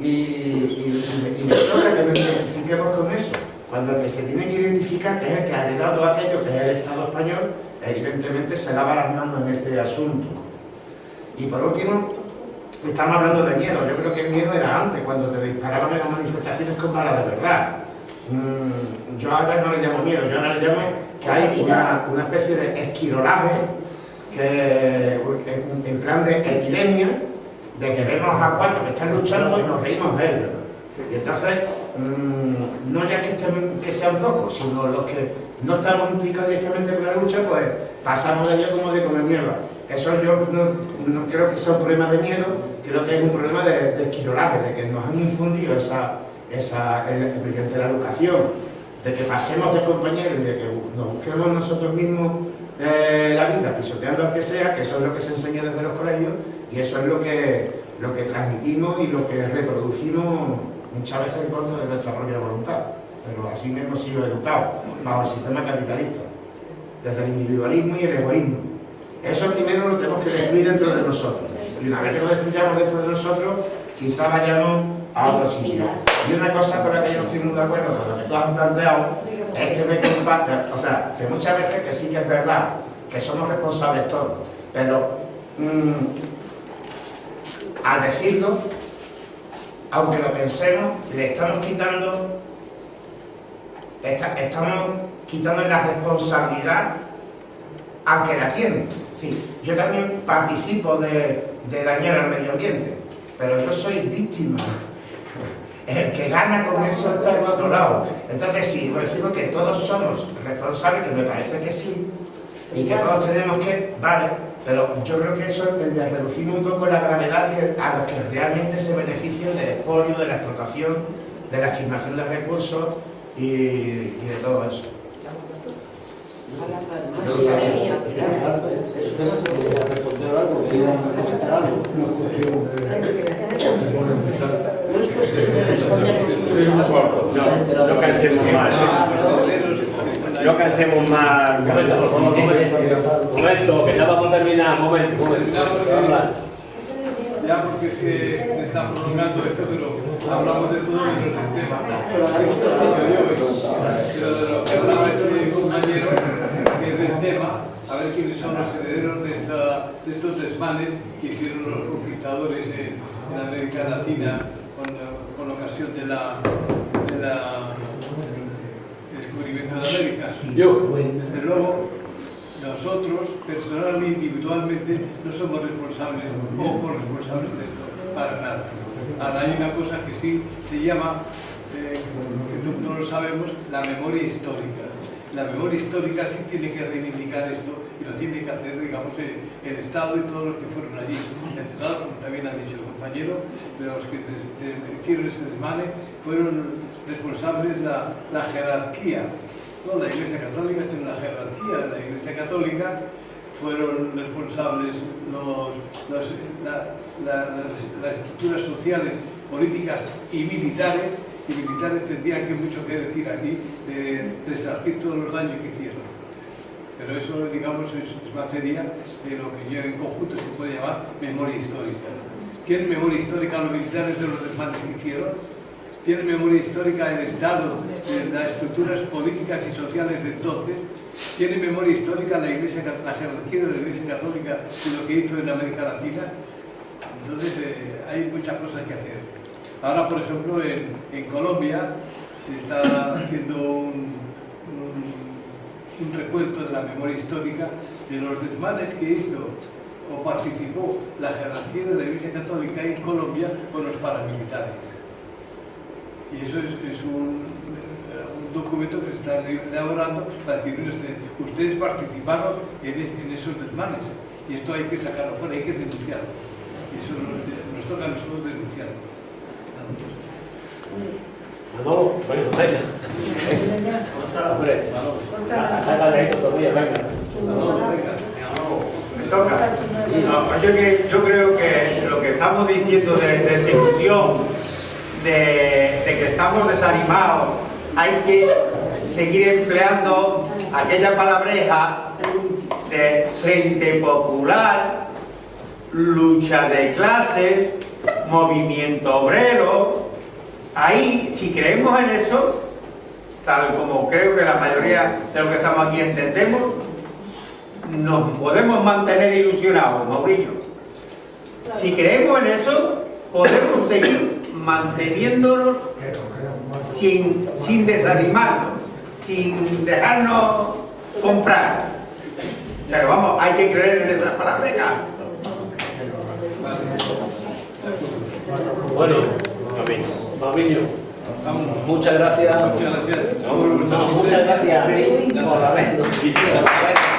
Y me choca que nos identifiquemos con eso, cuando el que se tiene que identificar es el que ha heredado todo aquello, que es el Estado español, evidentemente se lava las manos en este asunto. Y por último, estamos hablando de miedo. Yo creo que el miedo era antes, cuando te disparaban en las manifestaciones con balas de verdad. Yo ahora no le llamo miedo, yo ahora le llamo que hay una especie de esquirolaje, que, en plan de epidemia, de que vemos a 4 que están luchando y nos reímos de ellos. Y entonces no ya que sean pocos, sino los que no estamos implicados directamente con la lucha, pues pasamos de ello como de comer mierda. Eso yo no creo que sea un problema de miedo, creo que es un problema de esquirolaje, de que nos han infundido mediante la educación, de que pasemos de compañeros y de que nos busquemos nosotros mismos la vida pisoteando al que sea, que eso es lo que se enseña desde los colegios y eso es lo que transmitimos y lo que reproducimos muchas veces en contra de nuestra propia voluntad, pero así hemos sido educados bajo el sistema capitalista, desde el individualismo y el egoísmo. Eso primero lo tenemos que destruir dentro de nosotros, y una vez que lo destruyamos dentro de nosotros, quizá vayamos a otro sitio. Y una cosa con la que yo no estoy muy de acuerdo con lo que todos han planteado es que me compacta, o sea, que muchas veces que sí que es verdad, que somos responsables todos, pero al decirlo, aunque lo pensemos, le estamos quitando la responsabilidad a que la tiene. Sí, yo también participo de dañar al medio ambiente, pero yo soy víctima. El que gana con eso está en otro lado. Entonces, si decimos que todos somos responsables, que me parece que sí, y que todos tenemos que, vale, pero yo creo que eso le reducimos un poco la gravedad a los que realmente se benefician del expolio, de la explotación, de la esquilmación de recursos y de todo eso. No cansemos más. No cansemos más. Momento, que ya vamos a terminar. Momento. Ya porque es que se está prolongando esto, pero hablamos de todo menos del tema. Pero de lo que hablaba este compañero, que es del tema, a ver quiénes son los herederos de estos desmanes que hicieron los conquistadores en América Latina con ocasión del descubrimiento de América. Desde luego, nosotros, personalmente, individualmente, no somos responsables o corresponsables de esto, para nada. Ahora hay una cosa que sí se llama, que no lo sabemos, la memoria histórica. La memoria histórica sí tiene que reivindicar esto y lo tiene que hacer, digamos, el Estado y todos los que fueron allí. El Estado, como también ha dicho el compañero, de los que hicieron ese desmane, fueron responsables la jerarquía. No la Iglesia Católica, sino la jerarquía de la Iglesia Católica, fueron responsables las estructuras sociales, políticas y militares tendrían que mucho que decir aquí de resarcir todos los daños que hicieron. Pero eso, digamos, es materia de lo que yo en conjunto se puede llamar memoria histórica. ¿Tienen memoria histórica los militares de los desmanes que hicieron? ¿Tiene memoria histórica el Estado, de las estructuras políticas y sociales de entonces? ¿Tiene memoria histórica la jerarquía de la Iglesia Católica de lo que hizo en América Latina? Entonces hay muchas cosas que hacer. Ahora, por ejemplo, en Colombia se está haciendo un recuento de la memoria histórica de los desmanes que hizo o participó la jerarquía de la Iglesia Católica en Colombia con los paramilitares. Y eso es un documento que se está elaborando para decir, ustedes participaron en esos desmanes y esto hay que sacarlo fuera, hay que denunciarlo. Y eso nos toca a nosotros denunciarlo. Manolo, bueno, venga. Hombre, sácale esto todavía, venga. Me toca. No, yo creo que lo que estamos diciendo de seducción, de que estamos desanimados, hay que seguir empleando aquella palabreja de Frente Popular, lucha de clases, movimiento obrero. Ahí, si creemos en eso, tal como creo que la mayoría de los que estamos aquí entendemos, nos podemos mantener ilusionados, Mauricio. Si creemos en eso, podemos seguir manteniéndonos sin desanimarnos, sin dejarnos comprar. Pero vamos, hay que creer en esas palabras. Bueno, Mauricio, Vámonos. Muchas gracias. Muchas gracias. Muchas gracias a ti por habernos.